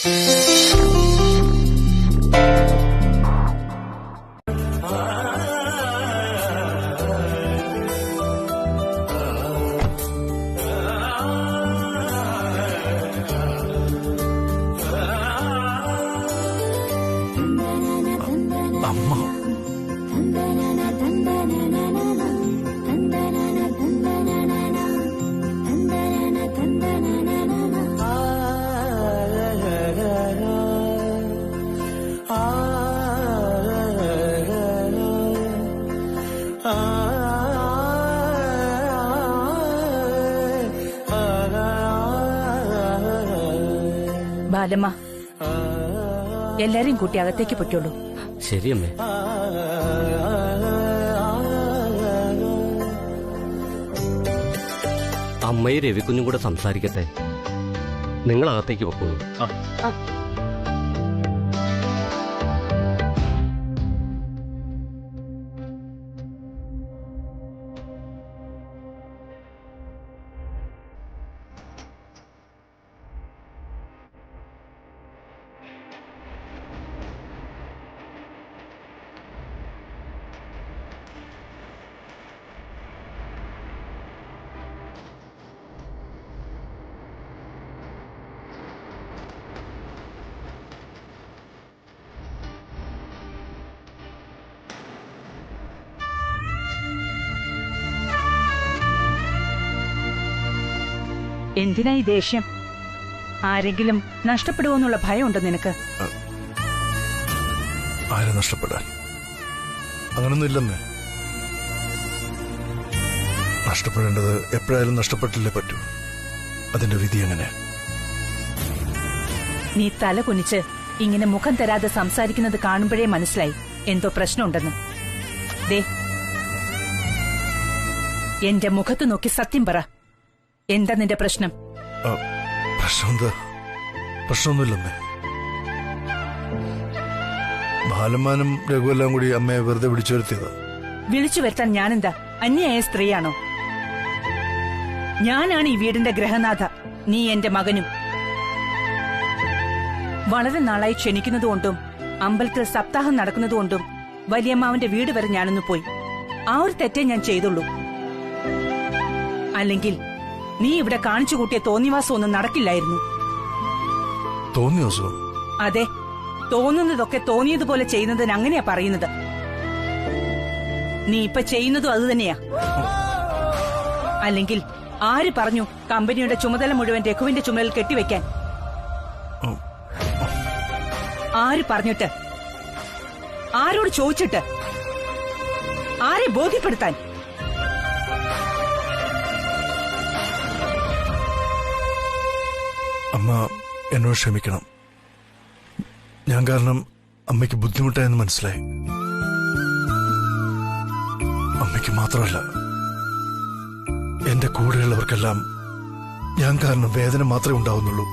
ബാലമ്മ, എല്ലാരെയും കൂട്ടി അകത്തേക്ക് പൊയ്ക്കോളൂ. ശരിയമ്മേ. അമ്മയും രവിക്കുഞ്ഞും കൂടെ സംസാരിക്കട്ടെ. നിങ്ങൾ അകത്തേക്ക് പൊക്കോളൂ. എന്തിനാ ഈ ദേഷ്യം? ആരെങ്കിലും നഷ്ടപ്പെടുവോന്നുള്ള ഭയമുണ്ടോ നിനക്ക്? ആരെ നഷ്ടപ്പെടാൻ? അങ്ങനൊന്നും ഇല്ലെന്നേ. നഷ്ടപ്പെടേണ്ടത് എപ്പോഴായാലും നഷ്ടപ്പെട്ടില്ലേ പറ്റൂ. അതിന്റെ വിധി എങ്ങനെ? നീ തല കുനിച്ച് ഇങ്ങനെ മുഖം തരാതെ സംസാരിക്കുന്നത് കാണുമ്പോഴേ മനസ്സിലായി എന്തോ പ്രശ്നമുണ്ടെന്ന്. ദേ, എന്റെ മുഖത്ത് നോക്കി സത്യം പറ. എന്താ നിന്റെ പ്രശ്നം? പ്രശ്നമൊന്നുമില്ലെന്നേ. ബാലന്മാനും രഘുവെല്ലാം കൂടി അമ്മയെ വെറുതെ വിളിച്ചു വരുത്തിയതാ. വിളിച്ചു വരുത്താൻ ഞാനെന്താ അന്യായ സ്ത്രീയാണോ? ഞാനാണ് ഈ വീടിന്റെ ഗ്രഹനാഥ, നീ എന്റെ മകനും. വളരെ നാളായി ക്ഷണിക്കുന്നതുകൊണ്ടും അമ്പലത്തിൽ സപ്താഹം നടക്കുന്നതുകൊണ്ടും വലിയമ്മാവന്റെ വീട് വരെ ഞാനൊന്ന് പോയി. ആ ഒരു തെറ്റേ ഞാൻ ചെയ്തുള്ളൂ. അല്ലെങ്കിൽ നീ ഇവിടെ കാണിച്ചു കൂട്ടിയ തോന്നിവാസം ഒന്നും നടക്കില്ലായിരുന്നു. തോന്നിവാസോ? അതെ, തോന്നുന്നതൊക്കെ തോന്നിയതുപോലെ ചെയ്യുന്നതിന് അങ്ങനെയാ പറയുന്നത്. നീ ഇപ്പൊ ചെയ്യുന്നതും അത് തന്നെയാ. അല്ലെങ്കിൽ ആര് പറഞ്ഞു കമ്പനിയുടെ ചുമതല മുഴുവൻ രഘുവിന്റെ ചുമതല കെട്ടിവെക്കാൻ? ആര് പറഞ്ഞിട്ട്? ആരോട് ചോദിച്ചിട്ട്? ആരെ ബോധ്യപ്പെടുത്താൻ? അമ്മ എന്നോട് ക്ഷമിക്കണം. ഞാൻ കാരണം അമ്മയ്ക്ക് ബുദ്ധിമുട്ടായെന്ന് മനസ്സിലായി. അമ്മയ്ക്ക് മാത്രമല്ല, എന്റെ കൂടെയുള്ളവർക്കെല്ലാം ഞാൻ കാരണം വേദന മാത്രമേ ഉണ്ടാവുന്നുള്ളൂ.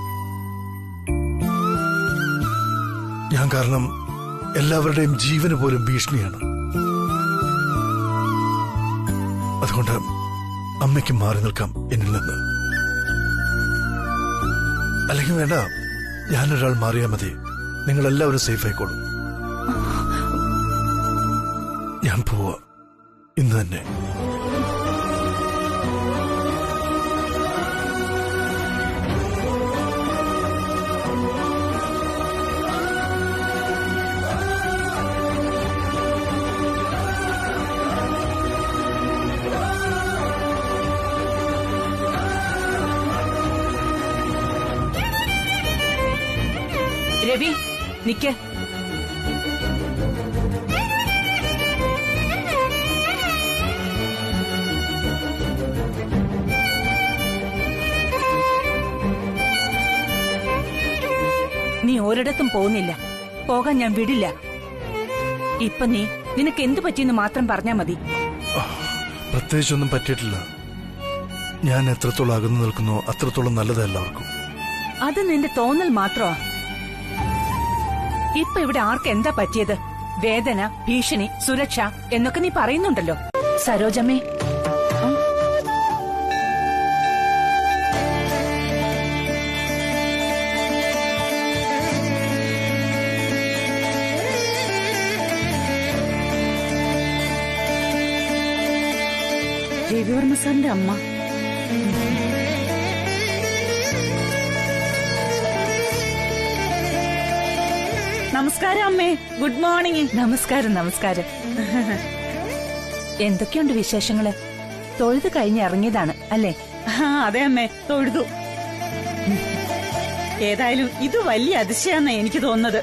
ഞാൻ കാരണം എല്ലാവരുടെയും ജീവന് പോലും ഭീഷണിയാണ്. അതുകൊണ്ട് അമ്മയ്ക്ക് മാറി നിൽക്കാം എന്നിൽ നിന്ന്. അല്ലെങ്കിൽ വേണ്ട, ഞാനൊരാൾ മാറിയാൽ മതി. നിങ്ങളെല്ലാവരും സേഫ് ആയിക്കോളും. ഞാൻ പോവാ ഇന്ന് തന്നെ. രവി, നിക്ക്. നീ ഒരിടത്തും പോകുന്നില്ല. പോകാൻ ഞാൻ വിടില്ല. ഇപ്പൊ നിനക്ക് എന്തു പറ്റിയെന്ന് മാത്രം പറഞ്ഞാ മതി. പ്രത്യേകിച്ചൊന്നും പറ്റിയിട്ടില്ല. ഞാൻ എത്രത്തോളം അകന്നു നിൽക്കുന്നോ അത്രത്തോളം നല്ലത് എല്ലാവർക്കും. അത് നിന്റെ തോന്നൽ മാത്രമാ. ഇപ്പൊ ഇവിടെ ആർക്ക് എന്താ പറ്റിയത്? വേദന, ഭീഷണി, സുരക്ഷ എന്നൊക്കെ നീ പറയുന്നുണ്ടല്ലോ. സരോജമ്മേ, രവിവർമ്മ സാറിന്റെ അമ്മ. നമസ്കാരം അമ്മേ. Good morning. നമസ്കാരം. നമസ്കാരം. എന്തൊക്കെയുണ്ട് വിശേഷങ്ങള്? തൊഴുത് കഴിഞ്ഞ് ഇറങ്ങിയതാണ് അല്ലേ? അതെ അമ്മേ, തൊഴുതു. ഏതായാലും ഇത് വലിയ അതിശയാന്നാ എനിക്ക് തോന്നുന്നത്.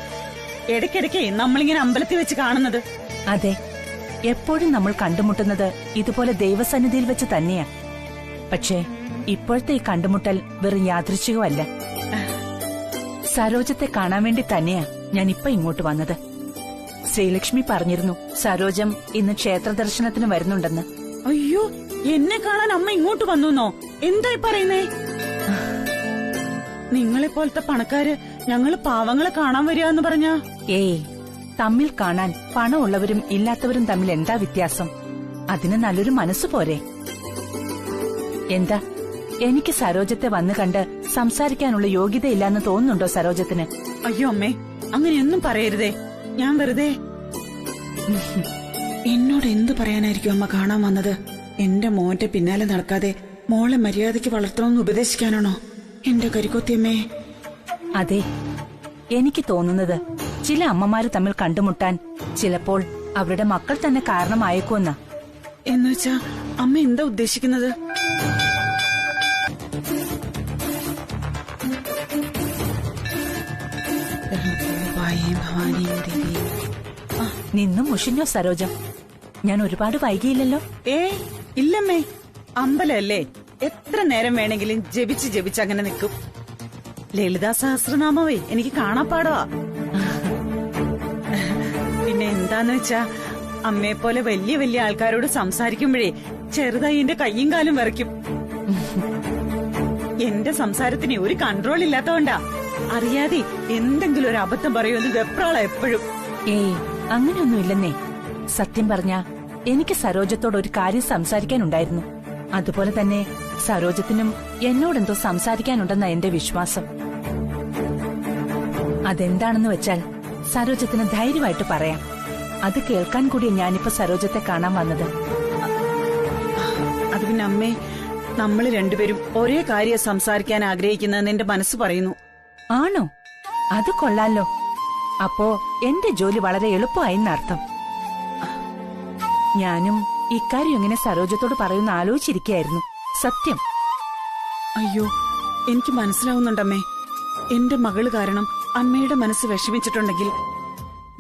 ഇടയ്ക്കിടയ്ക്ക് നമ്മളിങ്ങനെ അമ്പലത്തിൽ വെച്ച് കാണുന്നത്. അതെ, എപ്പോഴും നമ്മൾ കണ്ടുമുട്ടുന്നത് ഇതുപോലെ ദൈവസന്നിധിയിൽ വെച്ച് തന്നെയാ. പക്ഷേ ഇപ്പോഴത്തെ ഈ കണ്ടുമുട്ടൽ വെറും യാദൃച്ഛികമല്ല. സരോജത്തെ കാണാൻ വേണ്ടി തന്നെയാ ഞാൻ ഇപ്പൊ ഇങ്ങോട്ട് വന്നത്. ശ്രീലക്ഷ്മി പറഞ്ഞിരുന്നു സരോജം ഇന്ന് ക്ഷേത്ര ദർശനത്തിന് വരുന്നുണ്ടെന്ന്. അയ്യോ, എന്നെ കാണാൻ അമ്മ ഇങ്ങോട്ട് വന്നോ? എന്തായി പറയുന്നേ? നിങ്ങളെ പോലത്തെ പണക്കാര് ഞങ്ങള് പാവങ്ങളെ കാണാൻ വരികയെന്ന് പറഞ്ഞാ? ഏയ്, തമ്മിൽ കാണാൻ പണമുള്ളവരും ഇല്ലാത്തവരും തമ്മിൽ എന്താ വ്യത്യാസം? അതിന് നല്ലൊരു മനസ്സ് പോരെ? എന്താ, എനിക്ക് സരോജത്തെ വന്നു കണ്ട് സംസാരിക്കാനുള്ള യോഗ്യതയില്ലാന്ന് തോന്നുന്നുണ്ടോ സരോജത്തിന്? അയ്യോ അമ്മേ, അങ്ങനെയൊന്നും പറയരുതേ. ഞാൻ വെറുതെ എന്നോട് എന്തു പറയാനായിരിക്കും അമ്മ കാണാൻ വന്നത്? എന്റെ മോന്റെ പിന്നാലെ നടക്കാതെ മോളെ മര്യാദയ്ക്ക് വളർത്തണമെന്ന് ഉപദേശിക്കാനാണോ എന്റെ കരിക്കോത്തിയമ്മേ? അതെ, എനിക്ക് തോന്നുന്നത് ചില അമ്മമാര് തമ്മിൽ കണ്ടുമുട്ടാൻ ചിലപ്പോൾ അവരുടെ മക്കൾ തന്നെ കാരണമായേക്കുമെന്നാ. എന്നുവെച്ചാ അമ്മ എന്താ ഉദ്ദേശിക്കുന്നത്? നിന്നും മുഷിഞ്ഞോ സരോജം? ഞാൻ ഒരുപാട് വൈകിയില്ലല്ലോ? ഇല്ലമ്മേ, അമ്പലല്ലേ, എത്ര നേരം വേണമെങ്കിലും ജപിച്ച് ജപിച്ച് അങ്ങനെ നിൽക്കും. ലളിതാ സഹസ്രനാമവേ എനിക്ക് കാണാപ്പാടവാ. പിന്നെ എന്താന്ന് വെച്ചാ അമ്മയെ പോലെ വലിയ വലിയ ആൾക്കാരോട് സംസാരിക്കുമ്പോഴേ ചെറുതായി എന്റെ കയ്യും കാലും വിറയ്ക്കും. എന്റെ സംസാരത്തിന് ഒരു കൺട്രോൾ ഇല്ലാത്തോണ്ടാ. അറിയാതെ എന്തെങ്കിലും ഒരു അബദ്ധം പറയുമെന്ന് വെപ്രാള എപ്പോഴും. ഏയ്, അങ്ങനെയൊന്നുമില്ലെന്നേ. സത്യം പറഞ്ഞാ എനിക്ക് സരോജത്തോട് ഒരു കാര്യം സംസാരിക്കാനുണ്ടായിരുന്നു. അതുപോലെ തന്നെ സരോജത്തിനും എന്നോടെന്തോ സംസാരിക്കാനുണ്ടെന്ന എന്റെ വിശ്വാസം. അതെന്താണെന്ന് വെച്ചാൽ സരോജത്തിന് ധൈര്യമായിട്ട് പറയാം. അത് കേൾക്കാൻ കൂടി ഞാനിപ്പോ സരോജത്തെ കാണാൻ വന്നത്. അത് പിന്നെ അമ്മേ, നമ്മള് രണ്ടുപേരും ഒരേ കാര്യം സംസാരിക്കാൻ ആഗ്രഹിക്കുന്നതെന്ന് എന്റെ മനസ്സ് പറയുന്നു. ആണോ? അത് കൊള്ളാലോ. അപ്പോ എന്റെ ജോലി വളരെ എളുപ്പമായിന്നർത്ഥം. ഞാനും ഇക്കാര്യം എങ്ങനെ സരോജത്തോട് പറയുന്ന ആലോചിച്ചിരിക്കുകയായിരുന്നു. സത്യം. അയ്യോ, എനിക്ക് മനസ്സിലാവുന്നുണ്ടമ്മേ. എന്റെ മകള് കാരണം അമ്മയുടെ മനസ്സ് വിഷമിച്ചിട്ടുണ്ടെങ്കിൽ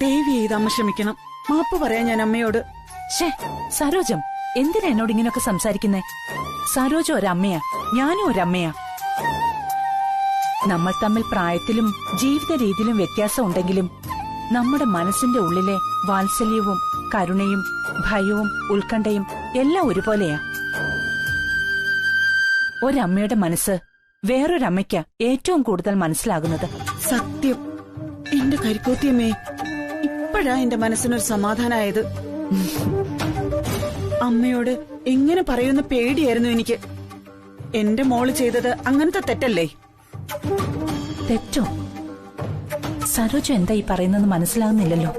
ദേവി ചെയ്ത് അമ്മ ക്ഷമിക്കണം. മാപ്പ് പറയാൻ ഞാൻ അമ്മയോട്. സരോജം, എന്തിനാ എന്നോട് ഇങ്ങനെയൊക്കെ സംസാരിക്കുന്നേ? സരോജ ഒരമ്മയാ, ഞാനും ഒരമ്മയാ. നമ്മൾ തമ്മിൽ പ്രായത്തിലും ജീവിത രീതിയിലും വ്യത്യാസം ഉണ്ടെങ്കിലും നമ്മുടെ മനസ്സിന്റെ ഉള്ളിലെ വാത്സല്യവും കരുണയും ഭയവും ഉത്കണ്ഠയും എല്ലാം ഒരുപോലെയാ. ഒരമ്മയുടെ മനസ്സ് വേറൊരമ്മയ്ക്ക് ഏറ്റവും കൂടുതൽ മനസ്സിലാകുന്നത്. സത്യം, എന്റെ കരിക്കോത്തിയമ്മേ, ഇപ്പോഴാ എന്റെ മനസ്സിനൊരു സമാധാനായത്. അമ്മയോട് എങ്ങനെ പറയുന്ന പേടിയായിരുന്നു എനിക്ക്. എന്റെ മോള് ചെയ്തത് അങ്ങനത്തെ തെറ്റല്ലേ? തെറ്റോ? സരോജ എന്താ ഈ പറയുന്നത് മനസ്സിലാകുന്നില്ലല്ലോ.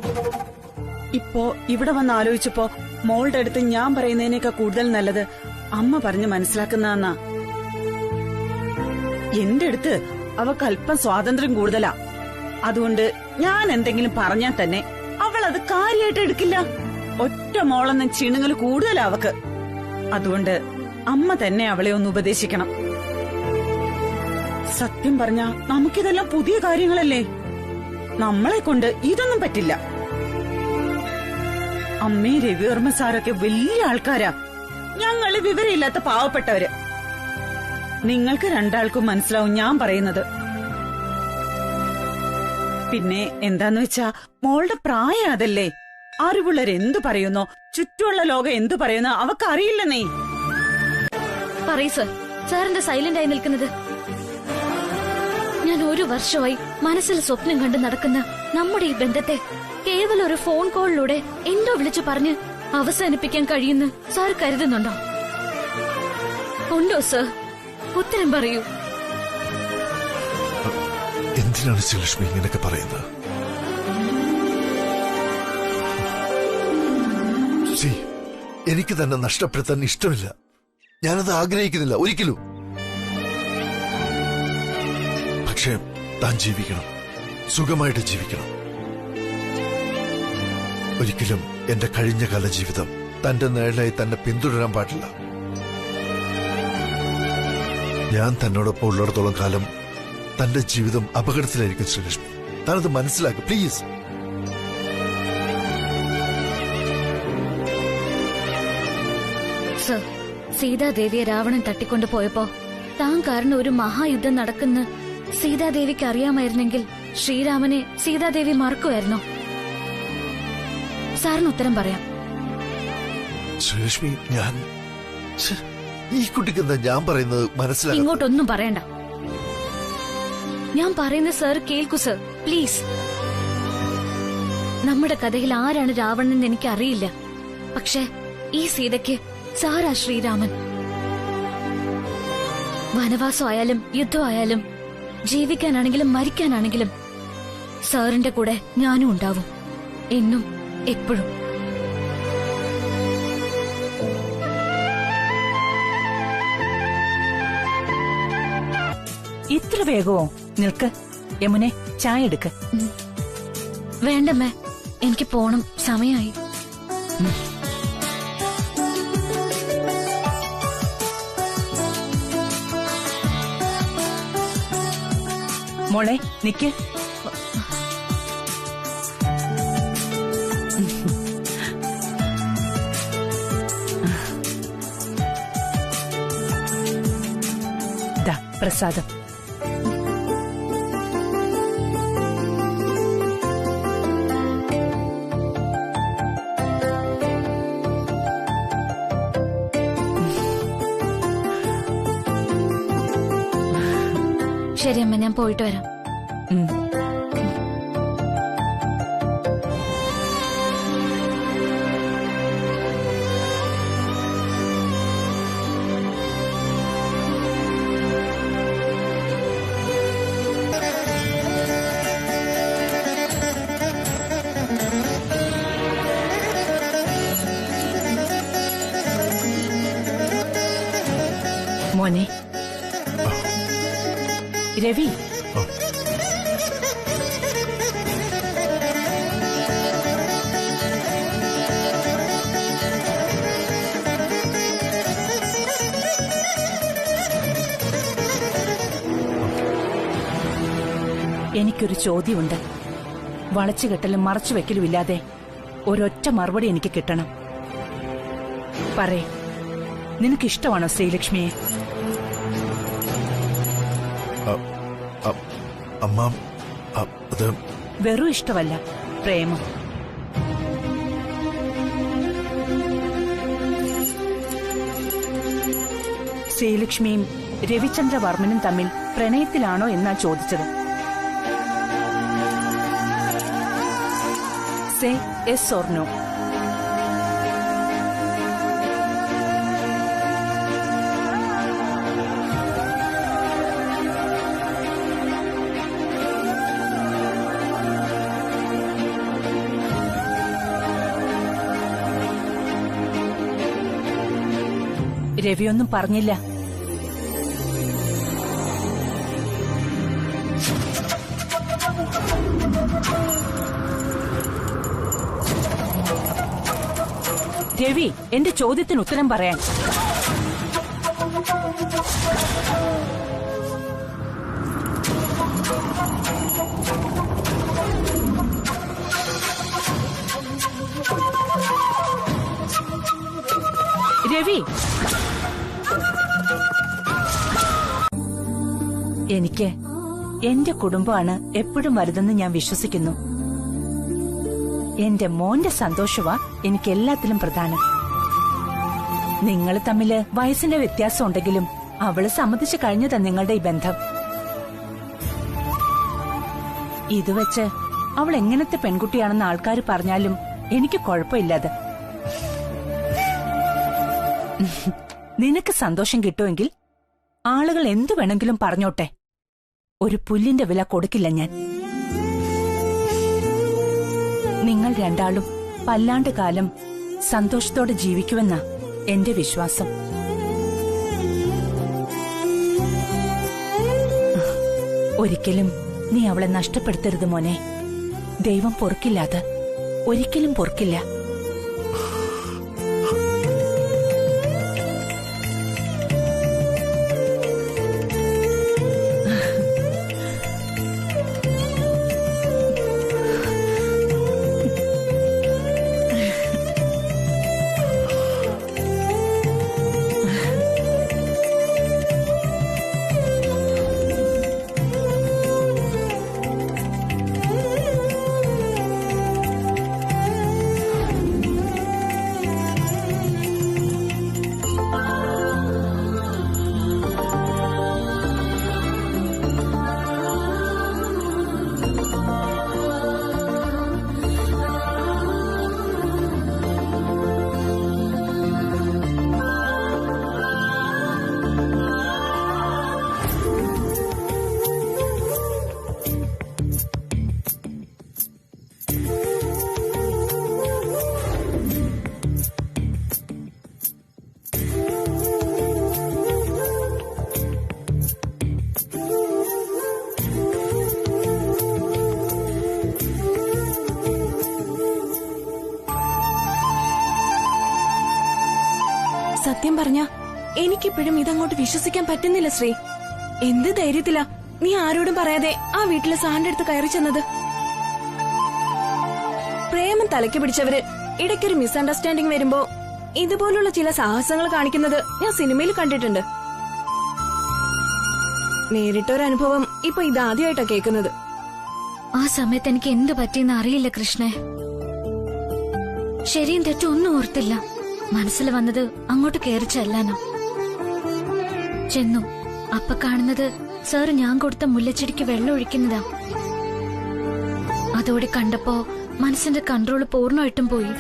ഇപ്പോ ഇവിടെ വന്ന് ആലോചിച്ചപ്പോ മോളുടെ അടുത്ത് ഞാൻ പറയുന്നതിനേക്കാൾ കൂടുതൽ നല്ലത് അമ്മ പറഞ്ഞ് മനസ്സിലാക്കുന്നതെന്നാ. എന്റെ അടുത്ത് അവൾക്ക് അല്പം സ്വാതന്ത്ര്യം കൂടുതലാ. അതുകൊണ്ട് ഞാൻ എന്തെങ്കിലും പറഞ്ഞാൽ തന്നെ അവൾ അത് കാര്യമായിട്ട് എടുക്കില്ല. ഒറ്റ മോളെന്ന ചിണുങ്ങൽ കൂടുതലാ അവക്ക്. അതുകൊണ്ട് അമ്മ തന്നെ അവളെ ഒന്ന് ഉപദേശിക്കണം. സത്യം പറഞ്ഞാ നമുക്കിതെല്ലാം പുതിയ കാര്യങ്ങളല്ലേ. നമ്മളെ കൊണ്ട് ഇതൊന്നും പറ്റില്ല. അമ്മേ രവിവർമ്മ സാറൊക്കെ വലിയ ആൾക്കാരാ. ഞങ്ങള് വിവരമില്ലാത്ത പാവപ്പെട്ടവര്. നിങ്ങൾക്ക് രണ്ടാൾക്കും മനസ്സിലാവും ഞാൻ പറയുന്നത്. പിന്നെ എന്താന്ന് വെച്ചാ മോളുടെ പ്രായം അതല്ലേ. അറിവുള്ളവരെന്തു പറയുന്നോ, ചുറ്റുമുള്ള ലോകം എന്തു പറയുന്നോ അവക്കറിയില്ലെന്നേ. പറയ് സർ, സാറിന്റെ സൈലന്റ് ആയി നിൽക്കുന്നത്. ഞാൻ ഒരു വർഷമായി മനസ്സിൽ സ്വപ്നം കണ്ട് നടക്കുന്ന നമ്മുടെ ഈ ബന്ധത്തെ കേവലം ഒരു ഫോൺ കോളിലൂടെ എന്തോ വിളിച്ചു പറഞ്ഞ് അവസാനിപ്പിക്കാൻ കഴിയുന്ന സാർ കരുതുന്നുണ്ടോ? ഉണ്ടോ സർ? ഉത്തരം പറയൂ. എന്തിനാണ് ശ്രീലക്ഷ്മി ഇങ്ങനെയൊക്കെ പറയുന്നത്? എനിക്ക് തന്നെ നഷ്ടപ്പെടുത്താൻ ഇഷ്ടമില്ല. ഞാനത് ആഗ്രഹിക്കുന്നില്ല ഒരിക്കലും. പക്ഷേ താൻ ജീവിക്കണം, സുഖമായിട്ട് ജീവിക്കണം. ഒരിക്കലും എന്റെ കഴിഞ്ഞ കാല ജീവിതം തന്റെ നിഴലായി തന്നെ പിന്തുടരാൻ പാടില്ല. ഞാൻ തന്നോടൊപ്പം ഉള്ളിടത്തോളം കാലം തന്റെ ജീവിതം അപകടത്തിലായിരിക്കും ശ്രീലക്ഷ്മി. താനത് മനസ്സിലാക്കുക പ്ലീസ്. സർ, സീതാദേവിയെ രാവണൻ തട്ടിക്കൊണ്ടു പോയപ്പോ താൻ കാരണം ഒരു മഹായുദ്ധം നടക്കുന്ന സീതാദേവിക്ക് അറിയാമായിരുന്നെങ്കിൽ ശ്രീരാമനെ സീതാദേവി മറക്കുമായിരുന്നോ? സാറിന് ഉത്തരം പറയാം. ശ്രീലക്ഷ്മി, ഞാൻ ഈ കുട്ടിക്ക് എന്താ ഞാൻ പറയുന്നത് മനസ്സിലാക്കി? ഇങ്ങോട്ടൊന്നും പറയണ്ട. ഞാൻ പറയുന്ന സർ കേൾക്കൂ സർ, പ്ലീസ്. നമ്മുടെ കഥയിൽ ആരാണ് രാവണൻ എന്ന് എനിക്ക് അറിയില്ല. പക്ഷെ ഈ സീതയ്ക്ക് സാറാ ശ്രീരാമൻ. വനവാസമായാലും യുദ്ധമായാലും ജീവിക്കാനാണെങ്കിലും മരിക്കാനാണെങ്കിലും സാറിന്റെ കൂടെ ഞാനും ഉണ്ടാവും, എന്നും എപ്പോഴും. ഇത്ര വേഗമോ? നിൽക്ക് യമുനെ, ചായ എടുക്ക്. വേണ്ടമ്മേ, എനിക്ക് പോണം, സമയമായി. മോളെ നിക്ക്. ദാ പ്രസാദം. ശരി അമ്മ, ഞാൻ പോയിട്ട് വരാം. മോനെ രവി, എനിക്കൊരു ചോദ്യമുണ്ട്. വളച്ചുകെട്ടലും മറച്ചുവെക്കലും ഇല്ലാതെ ഒരൊറ്റ മറുപടി എനിക്ക് കിട്ടണം. പറയേ, നിനക്കിഷ്ടമാണോ ശ്രീലക്ഷ്മിയെ? അമ്മ, അത് വെറും ഇഷ്ടമല്ല, പ്രേമം. ശ്രീലക്ഷ്മിയും രവിചന്ദ്രവർമ്മനും തമ്മിൽ പ്രണയത്തിലാണോ എന്നാ ചോദിച്ചത്. Say yes or no. രവിയൊന്നും പറഞ്ഞില്ല. രവി, എന്റെ ചോദ്യത്തിന് ഉത്തരം പറയാൻ. രവി, എനിക്ക് എന്റെ കുടുംബമാണ് എപ്പോഴും വലുതെന്ന് ഞാൻ വിശ്വസിക്കുന്നു. എന്റെ മോന്റെ സന്തോഷവാ എനിക്ക് എല്ലാത്തിലും പ്രധാനം. നിങ്ങൾ തമ്മില് വയസ്സിന്റെ വ്യത്യാസം ഉണ്ടെങ്കിലും അവള് സമ്മതിച്ചു കഴിഞ്ഞതാ നിങ്ങളുടെ ഈ ബന്ധം. ഇത് വെച്ച് അവൾ എങ്ങനത്തെ പെൺകുട്ടിയാണെന്ന് ആൾക്കാർ പറഞ്ഞാലും എനിക്ക് കുഴപ്പമില്ലാതെ. നിനക്ക് സന്തോഷം കിട്ടുമെങ്കിൽ ആളുകൾ എന്തു വേണമെങ്കിലും പറഞ്ഞോട്ടെ, ഒരു പുല്ലിന്റെ വില കൊടുക്കില്ല ഞാൻ. നിങ്ങൾ രണ്ടാളും പല്ലാണ്ട് കാലം സന്തോഷത്തോടെ ജീവിക്കുമെന്നാ എന്റെ വിശ്വാസം. ഒരിക്കലും നീ അവളെ നഷ്ടപ്പെടുത്തരുത് മോനെ. ദൈവം പൊറുക്കില്ല, അത് ഒരിക്കലും പൊറുക്കില്ല. സത്യം പറഞ്ഞ എനിക്കിപ്പോഴും ഇതങ്ങോട്ട് വിശ്വസിക്കാൻ പറ്റുന്നില്ല ശ്രീ. എന്ത് ധൈര്യത്തിലാ നീ ആരോടും പറയാതെ ആ വീട്ടിലെ സാറിന്റെ അടുത്ത് കയറി ചെന്നത്? പ്രേമം തലയ്ക്ക് പിടിച്ചവര് ഇടയ്ക്കൊരു മിസ്അണ്ടർസ്റ്റാൻഡിംഗ് വരുമ്പോ ഇതുപോലുള്ള ചില സാഹസങ്ങൾ കാണിക്കുന്നത് ഞാൻ സിനിമയിൽ കണ്ടിട്ടുണ്ട്. നേരിട്ടൊരനുഭവം ഇപ്പൊ ഇതാദ്യമായിട്ടാ കേൾക്കുന്നത്. ആ സമയത്ത് എനിക്ക് എന്ത് പറ്റിയെന്ന് അറിയില്ല കൃഷ്ണേ. ശരിയും തെറ്റും ഒന്നും ഓർത്തില്ല. മനസ്സിൽ വന്നത് അങ്ങോട്ട് കയറി ചെല്ലാനോ. ചെന്നു അപ്പൊ കാണുന്നത് സാറ് ഞാൻ കൊടുത്ത മുല്ലച്ചെടിക്ക് വെള്ളം ഒഴിക്കുന്നതാ. അതോടെ കണ്ടപ്പോ മനസ്സിന്റെ കൺട്രോള് പൂർണ്ണമായിട്ടും പോയി.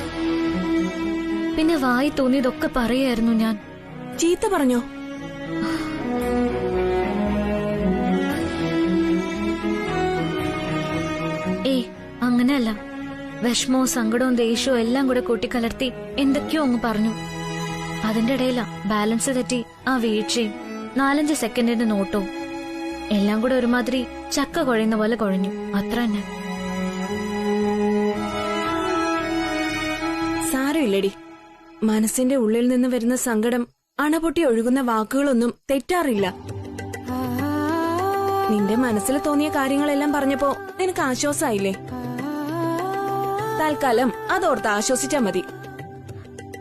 പിന്നെ വായി തോന്നിയതൊക്കെ പറയായിരുന്നു ഞാൻ. ചീത്ത പറഞ്ഞോ? ഏയ് അങ്ങനെയല്ല. വിഷമവും സങ്കടവും ദേഷ്യവും എല്ലാം കൂടെ കൂട്ടിക്കലർത്തി എന്തൊക്കെയോ അങ്ങ് പറഞ്ഞു. അതിന്റെ ഇടയിലാ ബാലൻസ് തെറ്റി ആ വീഴ്ചയും 4-5 സെക്കൻഡിന്റെ നോട്ടവും എല്ലാം കൂടെ ഒരുമാതിരി ചക്ക കുഴയുന്ന പോലെ കുഴഞ്ഞു. അത്ര തന്നെ. സാരമില്ലടി. മനസ്സിന്റെ ഉള്ളിൽ നിന്ന് വരുന്ന സങ്കടം അണപൊട്ടി ഒഴുകുന്ന വാക്കുകളൊന്നും തെറ്റാറില്ല. നിന്റെ മനസ്സിൽ തോന്നിയ കാര്യങ്ങളെല്ലാം പറഞ്ഞപ്പോ നിനക്ക് ആശ്വാസമായില്ലേ? തൽക്കാലം അതോർത്ത് ആശ്വസിച്ചാ മതി.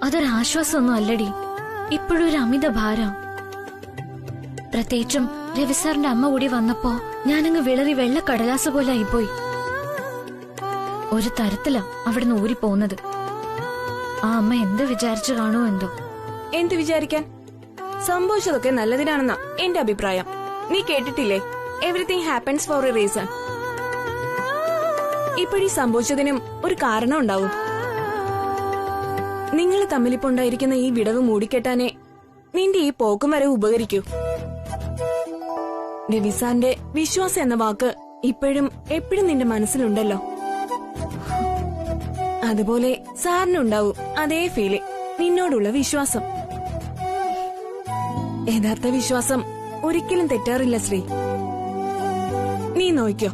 അതൊരാശ്വാസമൊന്നും അല്ലടി, ഇപ്പോഴൊരു അമിത ഭാരം. പ്രത്യേകിച്ചും രവിസാറിന്റെ അമ്മ കൂടി വന്നപ്പോ ഞാനങ്ങ് വിളറി വെള്ളക്കടലാസ് പോലെ ആയിപ്പോയി. ഒരു തരത്തിലാ അവിടുന്ന് ഊരിപ്പോകുന്നത്. ആ അമ്മ എന്ത് വിചാരിച്ചു കാണുമോ എന്തോ. എന്ത് വിചാരിക്കാൻ? സംഭവിച്ചതൊക്കെ നല്ലതിനാണെന്നാ എന്റെ അഭിപ്രായം. നീ കേട്ടിട്ടില്ലേ, everything happens for a reason. ഇപ്പോഴീ സംഭവിച്ചതിനും ഒരു കാരണം ഉണ്ടാവും. നിങ്ങൾ തമ്മിലിപ്പുണ്ടായിരിക്കുന്ന ഈ വിടവ് മൂടിക്കെട്ടാനേ നിന്റെ ഈ പോക്കും വരെ ഉപകരിക്കൂ. രവിസാന്റെ വിശ്വാസം എന്ന വാക്ക് ഇപ്പോഴും എപ്പോഴും നിന്റെ മനസ്സിലുണ്ടല്ലോ. അതുപോലെ സാറിനുണ്ടാവും അതേ ഫീല്, നിന്നോടുള്ള വിശ്വാസം. യഥാർത്ഥ വിശ്വാസം ഒരിക്കലും തെറ്റാറില്ല ശ്രീ. നീ നോക്കിയോ,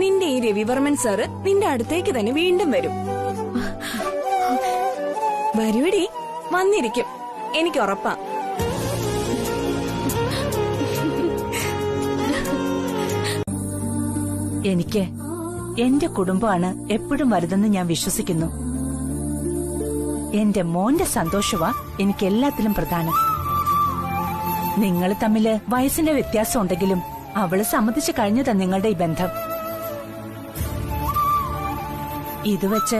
നിന്റെ ഈ രവിവർമ്മൻ സാറ് നിന്റെ അടുത്തേക്ക് തന്നെ വീണ്ടും വരും. വരുവടി, വന്നിരിക്കും, എനിക്ക് ഉറപ്പാ. എനിക്ക് എന്റെ കുടുംബമാണ് എപ്പോഴും വലുതെന്ന് ഞാൻ വിശ്വസിക്കുന്നു. എന്റെ മോന്റെ സന്തോഷവാ എനിക്ക് എല്ലാത്തിലും പ്രധാനം. നിങ്ങൾ തമ്മില് വയസ്സിന്റെ വ്യത്യാസം ഉണ്ടെങ്കിലും അവള് സമ്മതിച്ചു കഴിഞ്ഞതാ നിങ്ങളുടെ ഈ ബന്ധം. ഇത് വെച്ച്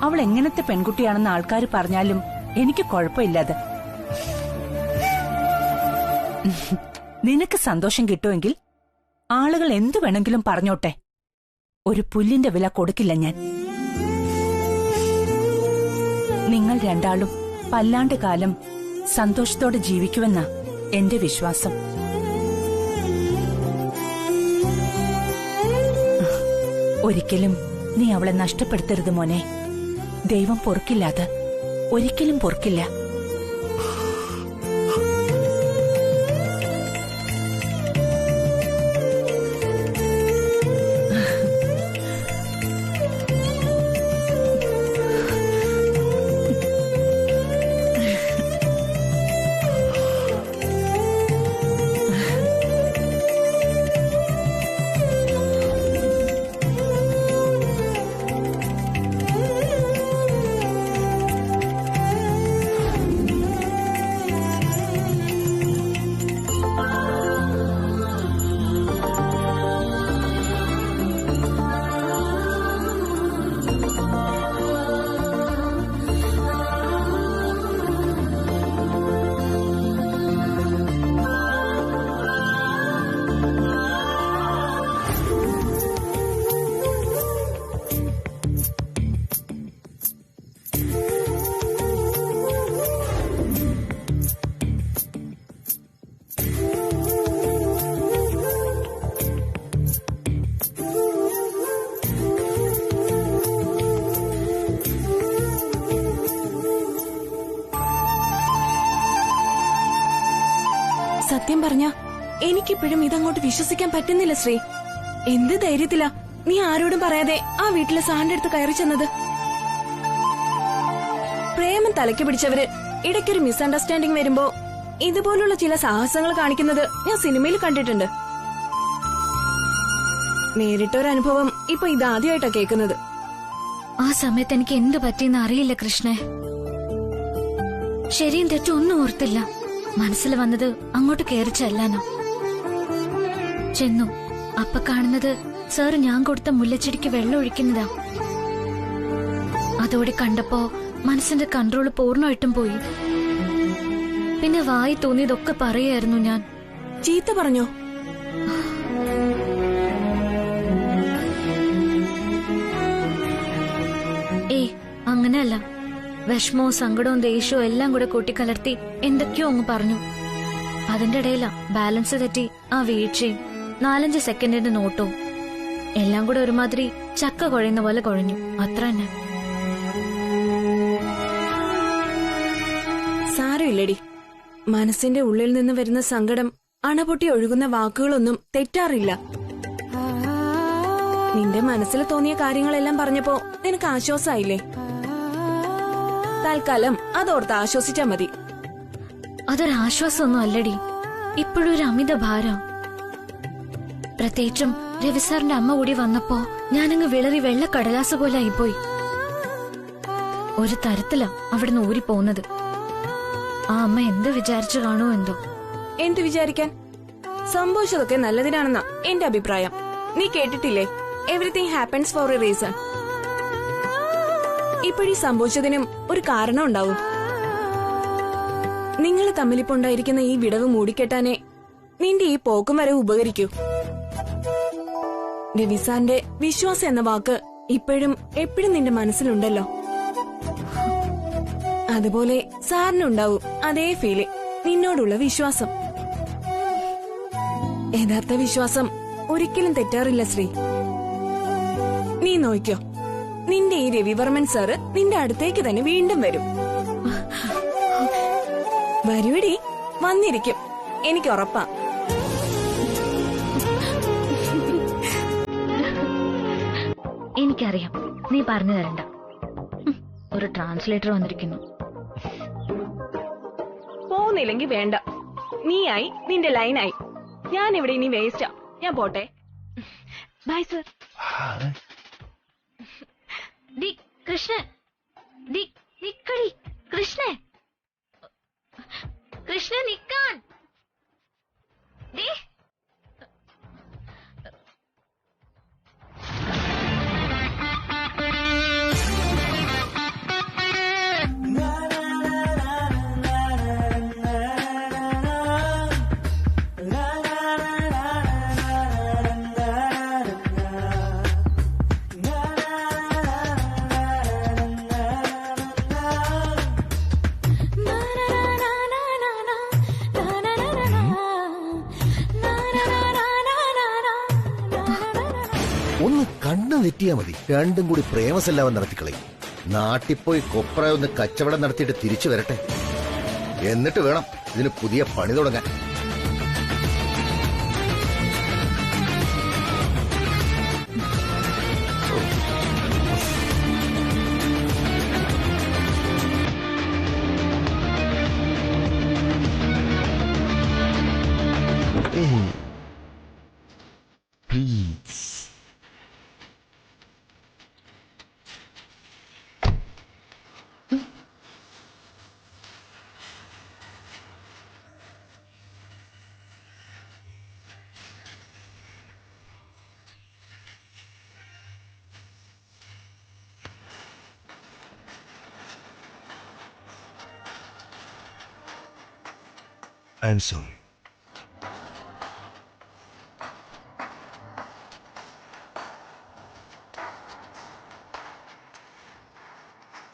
അവൾ എങ്ങനത്തെ പെൺകുട്ടിയാണെന്ന് ആൾക്കാർ പറഞ്ഞാലും എനിക്ക് കുഴപ്പമില്ലാതെ. നിനക്ക് സന്തോഷം കിട്ടുമെങ്കിൽ ആളുകൾ എന്തു വേണമെങ്കിലും പറഞ്ഞോട്ടെ, ഒരു പുല്ലിന്റെ വില കൊടുക്കില്ല ഞാൻ. നിങ്ങൾ രണ്ടാളും പല്ലാണ്ട് കാലം സന്തോഷത്തോടെ ജീവിക്കുമെന്നാ എന്റെ വിശ്വാസം. ഒരിക്കലും നീ അവളെ നഷ്ടപ്പെടുത്തരുത് മോനെ. ദൈവം പൊറുക്കില്ല, അത് ഒരിക്കലും പൊറുക്കില്ല. എനിക്കിപ്പോഴും ഇതങ്ങോട്ട് വിശ്വസിക്കാൻ പറ്റുന്നില്ല ശ്രീ. എന്ത് ധൈര്യത്തിലാ നീ ആരോടും പറയാതെ ആ വീട്ടിലെ സാറിന്റെ അടുത്ത് കയറി ചെന്നത്? പ്രേമം തലയ്ക്ക് പിടിച്ചവര് ഇടയ്ക്കൊരു മിസ്അണ്ടർസ്റ്റാൻഡിംഗ് വരുമ്പോ ഇതുപോലുള്ള ചില സാഹസങ്ങൾ കാണിക്കുന്നത് ഞാൻ സിനിമയിൽ കണ്ടിട്ടുണ്ട്. നേരിട്ടൊരനുഭവം ഇപ്പൊ ഇതാദ്യമായിട്ടാ കേൾക്കുന്നത്. ആ സമയത്ത് എനിക്ക് എന്തു പറ്റിയെന്ന് അറിയില്ല കൃഷ്ണേ. ശരിയും തെറ്റും ഒന്നും ഓർത്തില്ല. മനസ്സിൽ വന്നത് അങ്ങോട്ട് കയറി ചെല്ലാനോ. ചെന്നു അപ്പൊ കാണുന്നത് സാറ് ഞാൻ കൊടുത്ത മുല്ലച്ചെടിക്ക് വെള്ളം ഒഴിക്കുന്നതാ. അതോടെ കണ്ടപ്പോ മനസ്സിന്റെ കൺട്രോള് പൂർണ്ണമായിട്ടും പോയി. പിന്നെ വായി തോന്നിയതൊക്കെ പറയായിരുന്നു ഞാൻ. ചീത്ത പറഞ്ഞോ? ഏയ് അങ്ങനെയല്ല. വിഷമവും സങ്കടവും ദേഷ്യവും എല്ലാം കൂടെ കൂട്ടിക്കലർത്തി എന്തൊക്കെയോ അങ്ങ് പറഞ്ഞു. അതിന്റെ ഇടയിലാ ബാലൻസ് തെറ്റി ആ വീഴ്ചയും 4-5 സെക്കൻഡിന്റെ നോട്ടവും എല്ലാം കൂടെ ഒരുമാതിരി ചക്ക കുഴയുന്ന പോലെ കുഴഞ്ഞു. അത്ര തന്നെ. സാരമില്ലടി. മനസ്സിന്റെ ഉള്ളിൽ നിന്ന് വരുന്ന സങ്കടം അണപൊട്ടി ഒഴുകുന്ന വാക്കുകളൊന്നും തെറ്റാറില്ല. നിന്റെ മനസ്സിൽ തോന്നിയ കാര്യങ്ങളെല്ലാം പറഞ്ഞപ്പോ നിനക്ക് ആശ്വാസമായില്ലേ? തൽക്കാലം അതോർത്ത് ആശ്വസിച്ചാ മതി. അതൊരാശ്വാസമൊന്നും അല്ലടി, ഇപ്പോഴൊരു അമിത ഭാരം. പ്രത്യേകിച്ചും രവിസാറിന്റെ അമ്മ കൂടി വന്നപ്പോ ഞാനങ്ങ് വിളറി വെള്ളക്കടലാസ് പോലെ ആയിപ്പോയി. ഒരു തരത്തിലാ അവിടുന്ന് ഊരിപ്പോകുന്നത്. ആ അമ്മ എന്ത് വിചാരിച്ചു കാണുമോ എന്തോ. എന്ത് വിചാരിക്കാൻ? സംഭവിച്ചതൊക്കെ നല്ലതിനാണെന്നാ എന്റെ അഭിപ്രായം. നീ കേട്ടിട്ടില്ലേ, everything happens for a reason. ഇപ്പോഴീ സംഭവിച്ചതിനും ഒരു കാരണം ഉണ്ടാവും. നിങ്ങൾ തമ്മിലിപ്പുണ്ടായിരിക്കുന്ന ഈ വിടവ് മൂടിക്കെട്ടാനേ നിന്റെ ഈ പോക്കും വരെ ഉപകരിക്കൂ. രവിസാന്റെ വിശ്വാസം എന്ന വാക്ക് ഇപ്പോഴും എപ്പോഴും നിന്റെ മനസ്സിലുണ്ടല്ലോ. അതുപോലെ സാറിനുണ്ടാവും അതേ ഫീല്, നിന്നോടുള്ള വിശ്വാസം. യഥാർത്ഥ വിശ്വാസം ഒരിക്കലും തെറ്റാറില്ല ശ്രീ. നീ നോക്കിയോ, നിന്റെ ഈ രവിവർമ്മൻ സാറ് നിന്റെ അടുത്തേക്ക് തന്നെ വീണ്ടും വരും. വരുവടി, വന്നിരിക്കും, എനിക്ക് ഉറപ്പാ. എനിക്കറിയാം, നീ പറഞ്ഞു തരണ്ട. ഒരു ട്രാൻസ്ലേറ്റർ വന്നിരിക്കുന്നു. പോകുന്നില്ലെങ്കിൽ വേണ്ട. നീയായി, നിന്റെ ലൈനായി. ഞാൻ ഇവിടെ ഇനി വേസ്റ്റാ. ഞാൻ പോട്ടെ. Bye sir. കൃഷ്ണ, നിക്കടി കൃഷ്ണ, കൃഷ്ണ നിക്കാൻ. ഒന്ന് കണ്ണു തെറ്റിയാ മതി, രണ്ടും കൂടി പ്രേമസല്ലാവൻ നടത്തിക്കളയും. നാട്ടിപ്പോയി കൊപ്ര കച്ചവടം നടത്തിയിട്ട് തിരിച്ചു വരട്ടെ. എന്നിട്ട് വേണം ഇതിന് പുതിയ പണി തുടങ്ങാൻ. I'm sorry.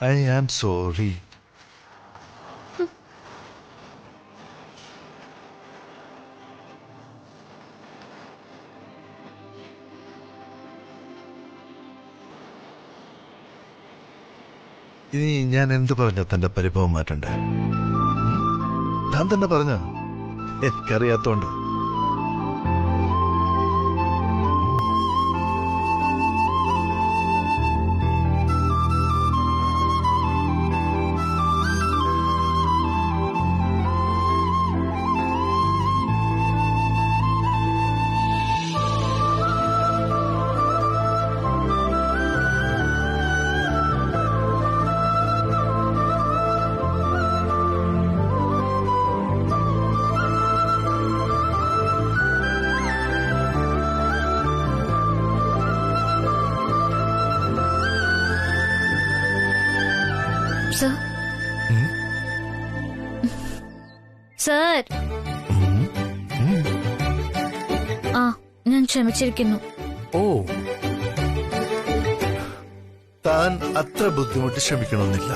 I am sorry. ഇനി ഞാൻ എന്ത് പറഞ്ഞ തന്റെ പരിഭവം മാറ്റണ്ടേ? താൻ തന്നെ പറഞ്ഞ, എനിക്കറിയാത്തോണ്ട്. സർ സർ ആ ഞാൻ ക്ഷമിച്ചിരിക്കുന്നു. ഓ, താൻ അത്ര ബുദ്ധിമുട്ട് ക്ഷമിക്കണമെന്നില്ല.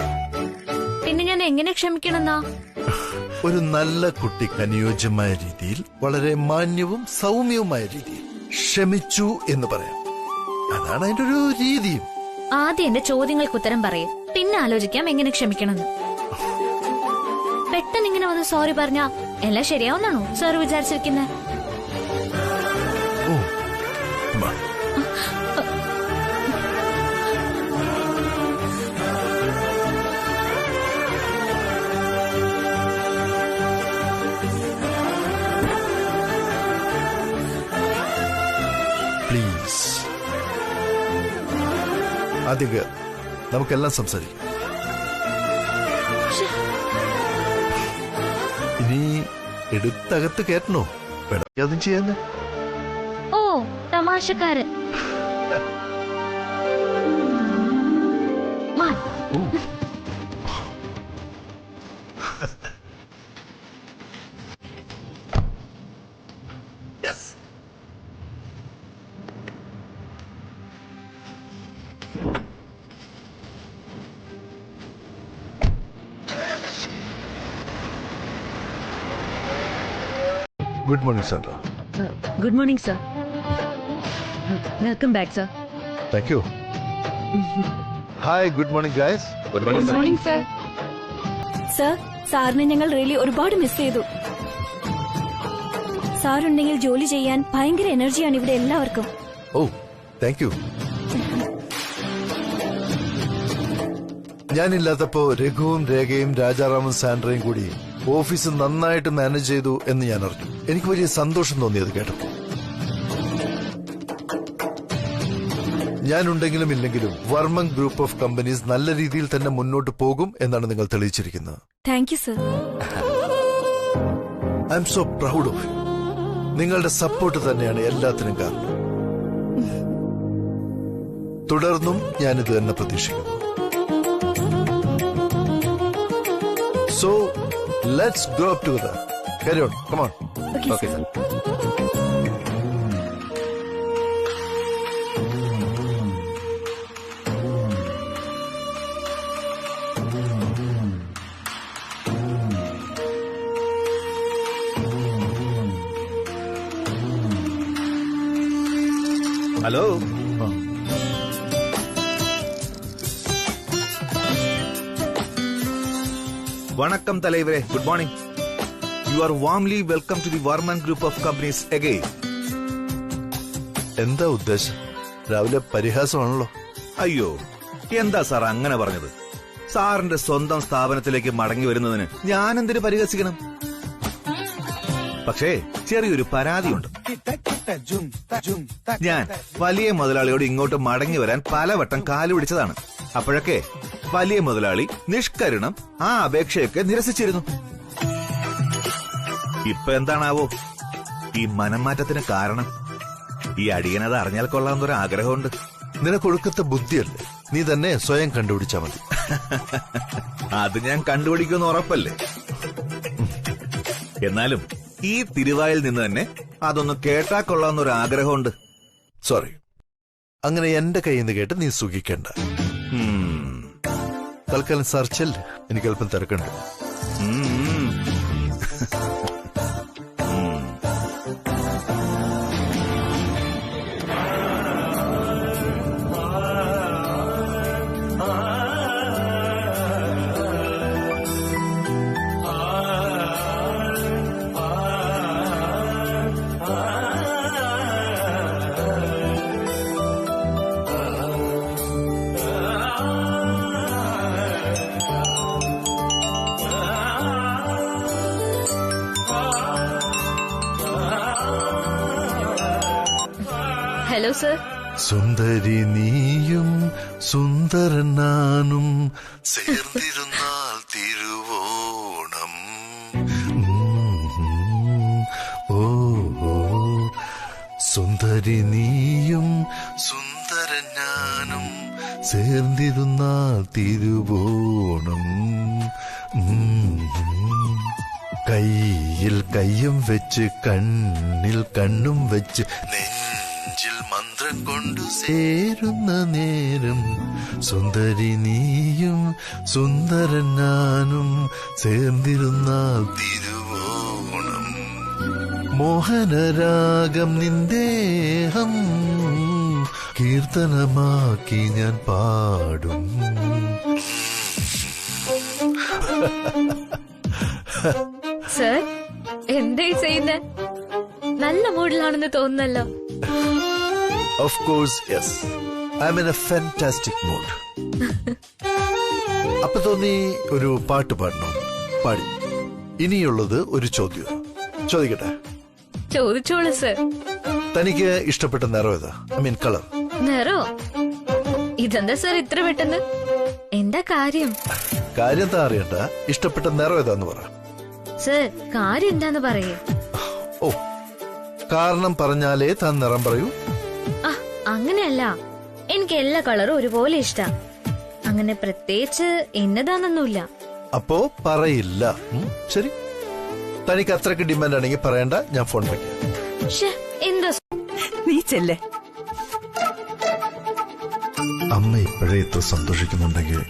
പിന്നെ ഞാൻ എങ്ങനെ ക്ഷമിക്കണമെന്നാ? ഒരു നല്ല കുട്ടിക്ക് അനുയോജ്യമായ രീതിയിൽ, വളരെ മാന്യവും സൗമ്യവുമായ രീതിയിൽ ക്ഷമിച്ചു എന്ന് പറയാം. അതാണ് അതിന്റെ ഒരു രീതിയും. ആദ്യം എന്റെ ചോദ്യങ്ങൾക്ക് ഉത്തരം പറയും, പിന്നെ ആലോചിക്കാം എങ്ങനെ ക്ഷമിക്കണമെന്ന്. പെട്ടെന്ന് ഇങ്ങനെ വന്ന് സോറി പറഞ്ഞാ എല്ലാം ശരിയാവുന്നാണോ സാർ വിചാരിച്ചിരിക്കുന്നത്? ഓ, വാ. പ്ലീസ് അധിക നമുക്കെല്ലാം സംസാരിക്കാം. ഇനി എടുത്തകത്ത് കയറ്റണോ? അതും ചെയ്യാന്ന്. ഓ തമാശക്കാരൻ. Good morning sir. Good morning sir. Welcome back sir. Thank you. Hi, good morning guys. Good morning sir. Sir, സാറിനെ ഞങ്ങൾ റിയലി ഒരുപാട് മിസ് ചെയ്തു. സാറുണ്ടെങ്കിൽ ജോലി ചെയ്യാൻ ഭയങ്കര എനർജിയാണ് ഇവിടെ എല്ലാവർക്കും. ഓ, താങ്ക് യു. ഞാനില്ലാത്തപ്പോ രഘുവും രേഖയും രാജാറാമും സാൻഡ്രയും കൂടി ഓഫീസ് നന്നായിട്ട് മാനേജ് ചെയ്തു എന്ന് ഞാൻ അറിഞ്ഞു. എനിക്ക് വലിയ സന്തോഷം തോന്നിയത് കേട്ടപ്പോ. ഞാനുണ്ടെങ്കിലും ഇല്ലെങ്കിലും വർമ്മൻ ഗ്രൂപ്പ് ഓഫ് കമ്പനീസ് നല്ല രീതിയിൽ തന്നെ മുന്നോട്ട് പോകും എന്നാണ് നിങ്ങൾ തെളിയിച്ചിരിക്കുന്നത്. Thank you sir. I am so proud of you. നിങ്ങളുടെ സപ്പോർട്ട് തന്നെയാണ് എല്ലാത്തിനും കാരണം. തുടർന്നും ഞാനിത് തന്നെ പ്രതീക്ഷിക്കുന്നു. So let's grow up together. Carry on. Come on. Okay sir. Hello, വണക്കം തലൈവരെ. Good morning. You are warmly welcome to the Varman group of companies again. എന്താ ഉദ്ദേശം? രാവിലെ പരിഹാസമാണല്ലോ. അയ്യോ, എന്താ സാർ അങ്ങനെ പറഞ്ഞത്? സാറിന്റെ സ്വന്തം സ്ഥാപനത്തിലേക്ക് മടങ്ങി വരുന്നതിന് ഞാൻ എന്തിനു പരിഹസിക്കണം? പക്ഷേ ചെറിയൊരു പരാതിയുണ്ട്. ഞാൻ വലിയ മുതലാളിയോട് ഇങ്ങോട്ട് മടങ്ങി വരാൻ പലവട്ടം കാലുപിടിച്ചതാണ്. അപ്പോഴൊക്കെ വലിയ മുതലാളി നിഷ്കരുണം ആ അപേക്ഷയൊക്കെ നിരസിച്ചിരുന്നു. ഇപ്പൊ എന്താണാവോ ഈ മനംമാറ്റത്തിന് കാരണം? ഈ അടിയനത് അറിഞ്ഞാൽ കൊള്ളാവുന്നൊരു ആഗ്രഹമുണ്ട്. നിനക്കൊടുക്കത്തെ ബുദ്ധിയല്ലേ, നീ തന്നെ സ്വയം കണ്ടുപിടിച്ചാ മതി. അത് ഞാൻ കണ്ടുപിടിക്കുമെന്ന് ഉറപ്പല്ലേ? എന്നാലും ഈ തിരുവായിൽ നിന്ന് തന്നെ അതൊന്ന് കേട്ടാ കൊള്ളാവുന്നൊരു ആഗ്രഹമുണ്ട്. സോറി, അങ്ങനെ എന്റെ കയ്യിൽ നിന്ന് കേട്ട് നീ സുഖിക്കണ്ട. തൽക്കാലം സർച്ചല്ലേ, എനിക്ക് അല്പം തിരക്കുണ്ട്. Hello sir. സുന്ദരി നീയും സുന്ദരൻ നാനും ചേർന്നിരുന്നാൽ തിരുവോണം. ഓ സുന്ദരി നീയും സുന്ദരൻ ഞാനും ചേർന്നിരുന്നാൽ തിരുവോണം. കയ്യിൽ കയ്യും വെച്ച് കണ്ണിൽ കണ്ണും വെച്ച് നെഞ്ചിൽ മന്ത്രം കൊണ്ടു ചേരുന്ന നേരം സുന്ദരി നീയും സുന്ദരൻ ഞാനും ചേർന്നിരുന്നാൽ തിരുവോണം. മോഹനരാഗം നിന്ദേഹം കീർത്തനമാക്കി ഞാൻ പാടും. സർ, എന്താ ചെയ്യുന്നേ? നല്ല മൂഡിലാണെന്ന് തോന്നുന്നല്ലോ. Of course, yes. I'm in a fantastic mood. അപ്പൊ തോന്നി ഒരു പാട്ട് പാടണം. പാടി. ഇനിയുള്ളത് ഒരു ചോദ്യം. ചോദിക്കട്ടെ? ചോദിച്ചോളൂ സർ. തനിക്ക് ഇഷ്ടപ്പെട്ട നിറം ഏതാ? I mean colour. നിറോ? ഇതെന്താ സർ ഇത്ര പെട്ടെന്ന്? എന്താ കാര്യം? കാര്യം താ അറിയണ്ട. ഇഷ്ടപ്പെട്ട നിറം ഏതാന്ന് പറ. സർ, കാര്യം എന്താന്ന് പറയേ. ഓ, കാരണം പറഞ്ഞാലേ താൻ നിറം പറയൂ? അങ്ങനെയല്ല, എനിക്ക് എല്ലാ കളറും ഒരുപോലെ ഇഷ്ടാ. അങ്ങനെ പ്രത്യേകിച്ച് എന്നതാണെന്നൊന്നുമില്ല. അപ്പോ പറയില്ല. ശരി, തനിക്ക് അത്രക്ക് ഡിമാൻഡ് ആണെങ്കിൽ പറയണ്ട, ഞാൻ ഫോൺ വയ്ക്കാം. എന്താ നീ ചെല്ലേ. അമ്മ ഇപ്പോഴേ ഇത്ര സന്തോഷിക്കുന്നുണ്ടെങ്കിൽ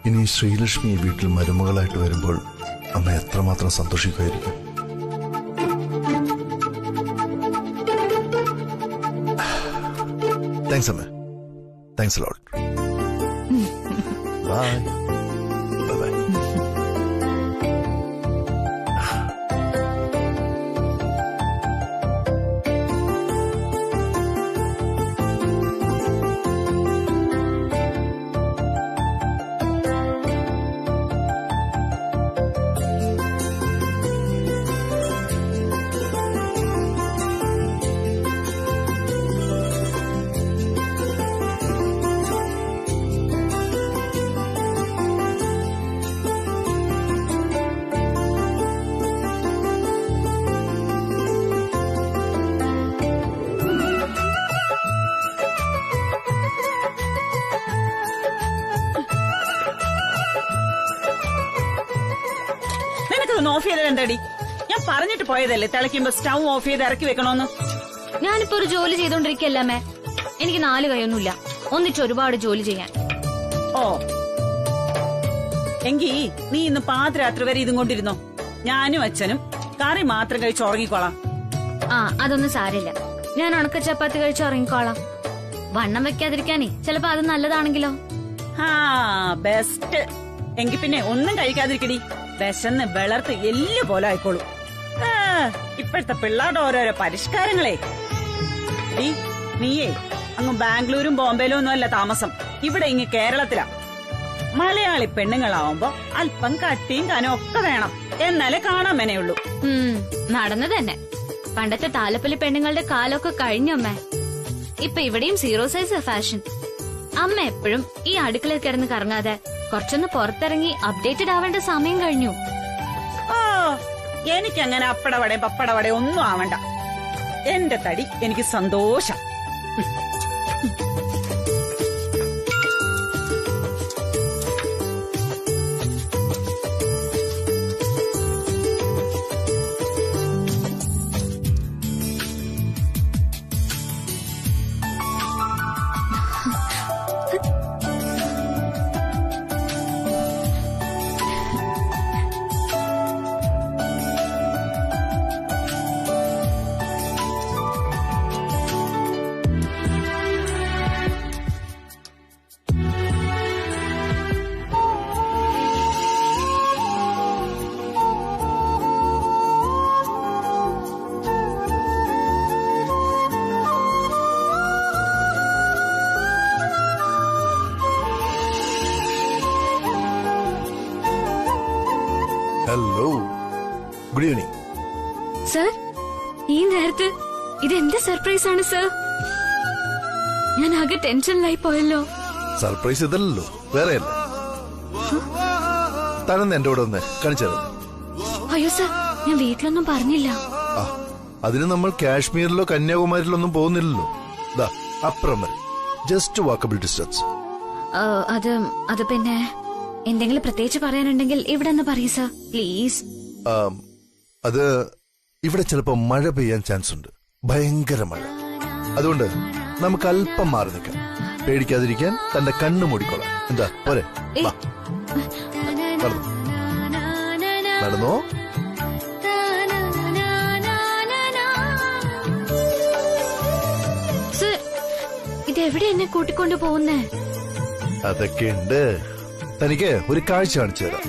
ഇനി ശ്രീലക്ഷ്മി വീട്ടിൽ മരുമകളായിട്ട് വരുമ്പോൾ അമ്മ എത്രമാത്രം സന്തോഷിക്കുമായിരിക്കും. താങ്ക്സ് അമ്മ. Thanks a lot. Bye. Bye bye. Off ചെയ്തത് എന്താടി? ഞാൻ പറഞ്ഞിട്ട് പോയതല്ലേ തിളയ്ക്കുമ്പോ സ്റ്റൗ ഓഫ് ചെയ്ത് ഇറക്കി വെക്കണോന്ന്. ഞാനിപ്പോ ഒരു ജോലി ചെയ്തോണ്ടിരിക്കല്ലേ. എനിക്ക് 4 കൈയൊന്നുമില്ല, ഒന്നിച്ച് ഒരുപാട് ജോലി ചെയ്യാൻ. ഓ, എങ്കി നീ ഇന്ന് പാതിരാത്രി വരെ ഇതും കൊണ്ടിരുന്നോ? ഞാനും അച്ഛനും കറി മാത്രം കഴിച്ച് ഉറങ്ങിക്കോളാം. അതൊന്നും സാരില്ല, ഞാൻ ഉണക്ക ചപ്പാത്തി കഴിച്ച് ഉറങ്ങിക്കോളാം. വണ്ണം വെക്കാതിരിക്കാനേ ചിലപ്പോ അത് നല്ലതാണെങ്കിലോ. ബെസ്റ്റ്. എങ്കി പിന്നെ ഒന്നും കഴിക്കാതിരിക്കടി. വിശന്ന് വിളർത്ത് എല്ല് പോലെ ആയിക്കോളൂ. ഇപ്പോഴത്തെ പിള്ളേരുടെ ഓരോരോ പരിഷ്കാരങ്ങളെ. നീയേ അങ്ങ് ബാംഗ്ലൂരും ബോംബെയിലും ഒന്നും അല്ല താമസം, ഇവിടെ ഇങ്ങ് കേരളത്തിലാ. മലയാളി പെണ്ണുങ്ങളാവുമ്പോ അല്പം കട്ടിയും കനം ഒക്കെ വേണം, എന്നാലേ കാണാൻ മെനയുള്ളൂ. നടന്നു തന്നെ. പണ്ടത്തെ താലപ്പൊലി പെണ്ണുങ്ങളുടെ കാലമൊക്കെ കഴിഞ്ഞമ്മേ. ഇപ്പൊ ഇവിടെയും 0 സൈസ് ഫാഷൻ. അമ്മ എപ്പോഴും ഈ അടുക്കളയിൽ കിടന്ന് കറങ്ങാതെ കുറച്ചൊന്ന് പുറത്തിറങ്ങി അപ്ഡേറ്റഡ് ആവേണ്ട സമയം കഴിഞ്ഞു. ഓ, എനിക്കങ്ങനെ അപ്പടവടെ പപ്പടവടെ ഒന്നും ആവണ്ട. എന്റെ തടി എനിക്ക് സന്തോഷം. Hello, good evening. സർ, ഈ നേരത്ത് ഇതെന്ത് സർപ്രൈസ് ആണ് സർ? ഞാൻ ആകെ ടെൻഷനിലായി പോയല്ലോ. സർപ്രൈസ് ഇതല്ലോ, വേറെ അല്ല. താനെന്ന് എന്റെ കൂടെ ഒന്ന് കാണിച്ചത്. അയ്യോ സർ, ഞാൻ വീട്ടിലൊന്നും പറഞ്ഞില്ല. അതിന് നമ്മൾ കാശ്മീരിലോ കന്യാകുമാരിലോ ഒന്നും പോകുന്നില്ലല്ലോ. അപ്പുറം വരെ, ജസ്റ്റ് വാക്കബിൾ ഡിസ്റ്റൻസ്. അത് പിന്നെ എന്തെങ്കിലും പ്രത്യേകിച്ച് പറയാനുണ്ടെങ്കിൽ ഇവിടെ നിന്ന് പറയൂ സർ, പ്ലീസ്. അത് ഇവിടെ ചിലപ്പോ മഴ പെയ്യാൻ ചാൻസ് ഉണ്ട്, ഭയങ്കര മഴ. അതുകൊണ്ട് നമുക്ക് അല്പം മാറി നിൽക്കാം. പേടിക്കാതിരിക്കാൻ തന്റെ കണ്ണു മൂടിക്കോളാം. എന്താ പോരെ? വാ. നടന്നോ. സർ, ഇതെവിടെ എന്നെ കൂട്ടിക്കൊണ്ടു പോകുന്നേ? അതൊക്കെ ഉണ്ട്. തനിക്ക് ഒരു കാഴ്ച കാണിച്ചു തരാം.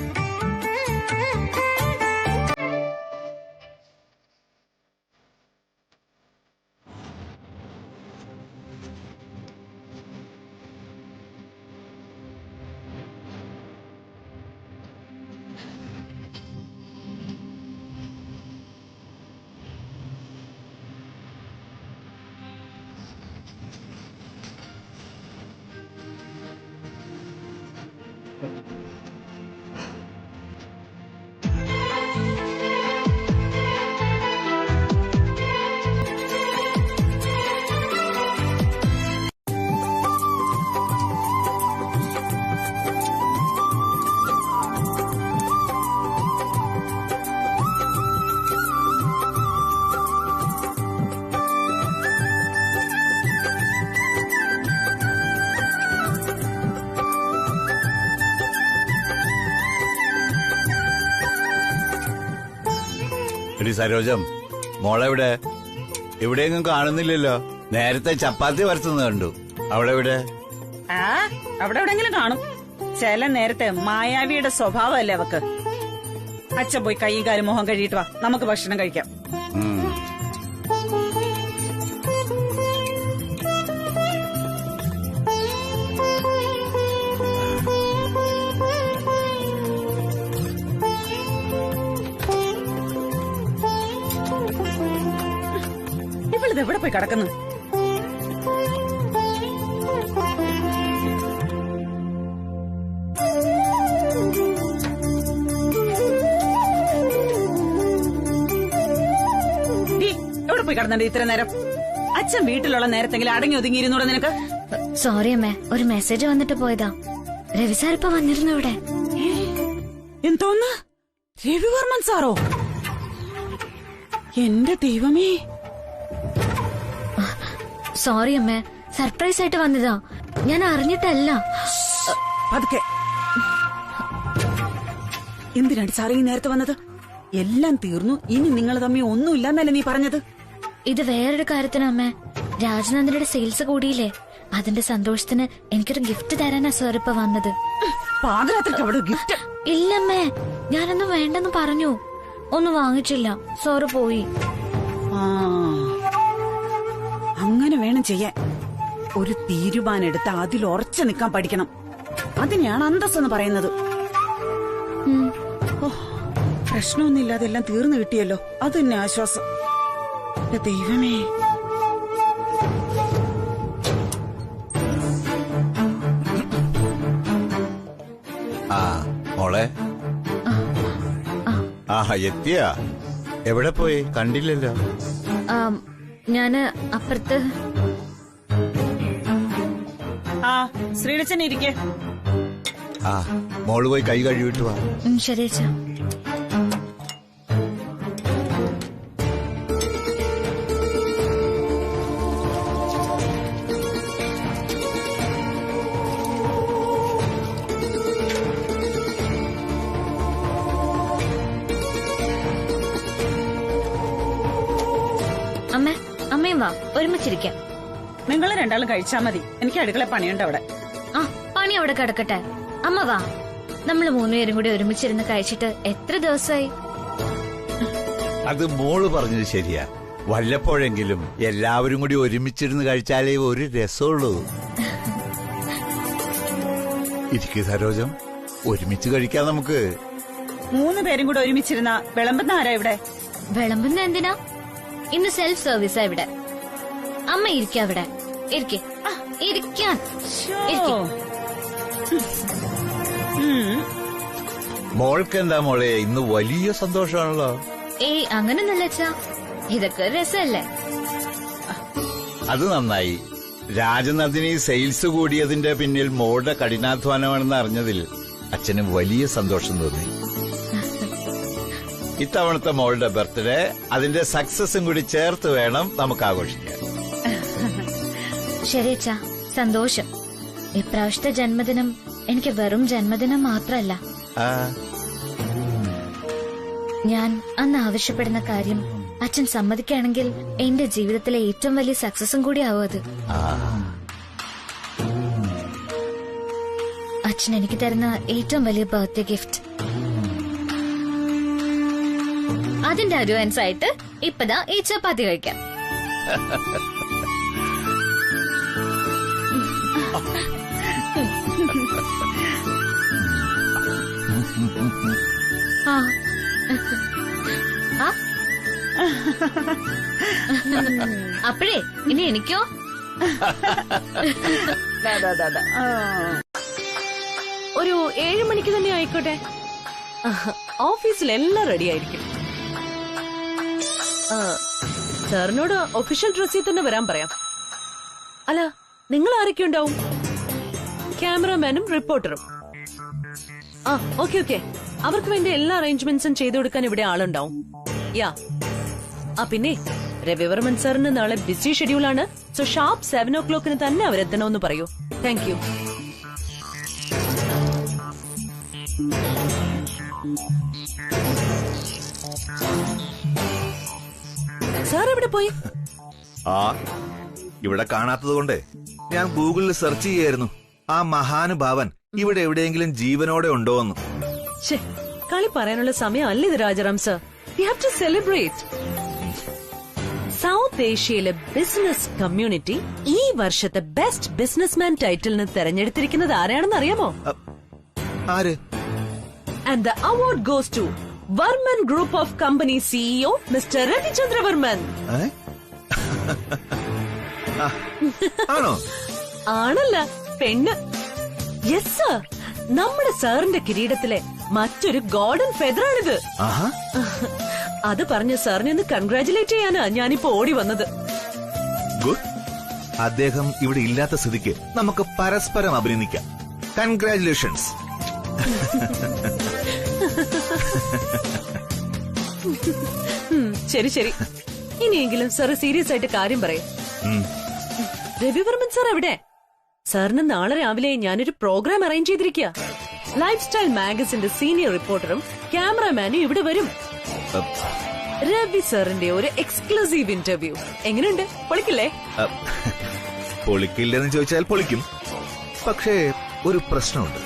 സരോജം, മോളെവിടെ? ഇവിടെയെങ്ങും കാണുന്നില്ലല്ലോ. നേരത്തെ ചപ്പാത്തി വരത്തുന്നത് കണ്ടു. അവളെവിടെ? അവിടെ എവിടെങ്കിലും കാണും. ചില നേരത്തെ മായാവിയുടെ സ്വഭാവമല്ലേ അവക്ക്. അച്ഛൻ പോയി കൈയും കാലും മുഖം കഴിയിട്ട് വാ, നമുക്ക് ഭക്ഷണം കഴിക്കാം. എവിടെ പോയി കിടക്കുന്നു? എവിടെ പോയി കിടന്നുണ്ട് ഇത്ര നേരം? അച്ഛൻ വീട്ടിലുള്ള നേരത്തെങ്കിലും അടങ്ങി ഒതുങ്ങിയിരുന്നൂടെ നിനക്ക്? സോറി അമ്മേ, ഒരു മെസ്സേജ് വന്നിട്ട് പോയതാ. രവി സാർ ഇപ്പൊ വന്നിരുന്നു ഇവിടെ. എന്തോന്ന്? രവിവർമ്മൻ സാറോ? എന്റെ ദൈവമേ. സോറി അമ്മേ, സർപ്രൈസ് ആയിട്ട് വന്നതാ. ഞാൻ അറിഞ്ഞിട്ടല്ല. പതുക്കെ. എന്തിനാണ് സാറേ ഈ നേരത്തെ വന്നത്? എല്ലാം തീർന്നു, ഇനി നിങ്ങൾ തമ്മിൽ ഒന്നുമില്ലെന്നല്ലേ നീ പറഞ്ഞത്? ഇത് വേറൊരു കാര്യത്തിന് അമ്മേ. രാജനന്ദനയുടെ സെയിൽസ് കൂടിയില്ലേ, അതിന്റെ സന്തോഷത്തിന് എനിക്കൊരു ഗിഫ്റ്റ് തരാനാ സാർ ഇപ്പൊ വന്നത്. പാതിരാത്രിക്ക് അവിടെ ഗിഫ്റ്റ്? ഇല്ലമ്മേ, ഞാനൊന്നും വേണ്ടെന്ന് പറഞ്ഞു. ഒന്നും വാങ്ങിച്ചില്ല. സാറ് പോയി. അങ്ങനെ വേണം ചെയ്യാൻ. ഒരു തീരുമാനെടുത്ത് അതിൽ ഉറച്ചു നിൽക്കാൻ പഠിക്കണം. അതിനെയാണ് അന്തസ്സെന്ന് പറയുന്നത്. പ്രശ്നമൊന്നുമില്ലാതെ എല്ലാം തീർന്നു കിട്ടിയല്ലോ, അത് തന്നെ ആശ്വാസം. ദൈവമേ. മോളെ, എത്തിയാ? എവിടെ പോയി? കണ്ടില്ലല്ലോ. ഞാന് അപ്പുറത്ത്. ശ്രീലച്ചൻ ഇരിക്കെ. മോള് പോയി കൈ കഴുകിട്ട് വാ. ശരി അച്ഛാ. അമ്മയും വാ, ഒരുമിച്ചിരിക്കാം. നിങ്ങൾ രണ്ടാളും കഴിച്ചാ മതി, എനിക്ക് അടുക്കള പണിയുണ്ട് അവിടെ. പണി അവിടെ കിടക്കട്ടെ. അമ്മ വാ, നമ്മള് മൂന്നുപേരും കൂടി ഒരുമിച്ചിരുന്ന് കഴിച്ചിട്ട് എത്ര ദിവസമായി? അത് മോള് പറഞ്ഞത് ശരിയാ. വല്ലപ്പോഴെങ്കിലും എല്ലാവരും കൂടി ഒരുമിച്ചിരുന്ന് കഴിച്ചാലേ ഒരു രസമുള്ളൂ. ഇരിക്കു സരോജം, ഒരുമിച്ച് കഴിക്കാം നമുക്ക്. 3 പേരും കൂടെ ഒരുമിച്ചിരുന്ന വിളമ്പുന്ന ആരാ ഇവിടെ? വിളമ്പുന്ന എന്തിനാ? ഇന്ന് സെൽഫ് സർവീസാ ഇവിടെ. അമ്മ ഇരിക്ക അവിടെ. ഇരിക്കാൻ. മോൾക്ക് എന്താ മോളെ ഇന്ന് വലിയ സന്തോഷമാണല്ലോ? ഏയ് അങ്ങനൊന്നല്ല അച്ഛാ, ഇതൊക്കെ രസല്ലേ. അത് നന്നായി. രാജനന്ദിനി സെയിൽസ് കൂടിയതിന്റെ പിന്നിൽ മോളുടെ കഠിനാധ്വാനമാണെന്ന് അറിഞ്ഞതിൽ അച്ഛന് വലിയ സന്തോഷം തോന്നി. ഇത്തവണത്തെ മോളുടെ ബർത്ത്ഡേ അതിന്റെ സക്സസും കൂടി ചേർത്ത് വേണം നമുക്ക് ആഘോഷിക്കാൻ. ശരി അച്ഛാ, സന്തോഷം. ഇപ്രാവശ്യത്തെ ജന്മദിനം എനിക്ക് വെറും ജന്മദിനം മാത്രമല്ല, ആ, ഞാൻ അന്ന് ആവശ്യപ്പെടുന്ന കാര്യം അച്ഛൻ സമ്മതിക്കുകയാണെങ്കിൽ എന്റെ ജീവിതത്തിലെ ഏറ്റവും വലിയ സക്സസും കൂടി ആവും അത്. ആ. അച്ഛൻ എനിക്ക് തരുന്ന ഏറ്റവും വലിയ ബർത്ത്ഡേ ഗിഫ്റ്റ്. അതിന്റെ അഡ്വാൻസ് ആയിട്ട് ഇപ്പതാ ഈ ചപ്പാത്തി കഴിക്കാം. ആ ആ. അപ്പോഴേ ഇനി എനിക്കോ? ഒരു 7 മണിക്ക് തന്നെ ആയിക്കോട്ടെ. ഓഫീസിൽ എല്ലാം റെഡി ആയിരിക്കും. സാറിനോട് ഒഫീഷ്യൽ ഡ്രസ്സിൽ തന്നെ വരാൻ പറയാം. അല്ല, നിങ്ങൾ ആരൊക്കെ ഉണ്ടാവും? ക്യാമറാമാനും റിപ്പോർട്ടറും. ആ, ഓക്കെ ഓക്കെ. അവർക്ക് വേണ്ടി എല്ലാ അറേഞ്ച്മെന്റ്സും ചെയ്തു കൊടുക്കാൻ ഇവിടെ ആളുണ്ടാവും. യാ. ആ, പിന്നെ രവിവർമ്മൻ സാറിന് നാളെ ബിസി ഷെഡ്യൂളാണ്. സോ ഷാർപ്പ് 7 o'clock തന്നെ അവരെത്തണമെന്ന് പറയൂ. Thank you. സാർ എവിടെ പോയി? ആ, ഇവിടെ കാണാത്തത് കൊണ്ട് ഞാൻ ഗൂഗിളിൽ സെർച്ച് ചെയ്യായിരുന്നു. ആ മഹാനുഭാവൻ ഇവിടെ എവിടെയെങ്കിലും ജീവനോടെ ഉണ്ടോ എന്ന്. കളി പറയാനുള്ള സമയം അല്ല ഇത് Rajaram sir. We have to celebrate. South ഏഷ്യയിലെ ബിസിനസ് കമ്മ്യൂണിറ്റി ഈ വർഷത്തെ ബെസ്റ്റ് ബിസിനസ്മാൻ ടൈറ്റിലിന് തെരഞ്ഞെടുത്തിരിക്കുന്നത് ആരാണെന്ന് അറിയാമോ? ആര്? And the award goes to Varman group of company CEO mister Ravichandra Varman. ആണോ? ആണല്ല, പെണ്ണ്. Yes sir. നമ്മുടെ സാറിന്റെ കിരീടത്തിലെ മറ്റൊരു ഗോൾഡൻ ഫെദറാണിത്. അത് പറഞ്ഞ സാറിനെ ഒന്ന് കൺഗ്രാറ്റുലേറ്റ് ചെയ്യാനാ ഞാനിപ്പോ ഓടി വന്നത്. ഗുഡ്. അദ്ദേഹം ഇവിടെ ഇല്ലാത്ത സ്ഥിതിക്ക് നമുക്ക് പരസ്പരം അഭിനന്ദിക്കാം. കൺഗ്രാറ്റുലേഷൻസ്. ശരി ശരി, ഇനിയെങ്കിലും സാർ സീരിയസ് ആയിട്ട് കാര്യം പറയും. രവിവർമ്മൻ സാർ എവിടെ? സാറിന് നാളെ രാവിലെ ഞാനൊരു പ്രോഗ്രാം അറേഞ്ച് ചെയ്തിരിക്കുക. ലൈഫ് സ്റ്റൈൽ മാഗസിന്റെ സീനിയർ റിപ്പോർട്ടറും ക്യാമറാമാനും ഇവിടെ വരും. രവി സാറിന്റെ ഒരു എക്സ്ക്ലൂസീവ് ഇന്റർവ്യൂ. എങ്ങനെയുണ്ട്? പൊളിക്കില്ലേ? പൊളിക്കില്ലെന്ന് ചോദിച്ചാൽ പൊളിക്കും. പക്ഷേ ഒരു പ്രശ്നമുണ്ട്.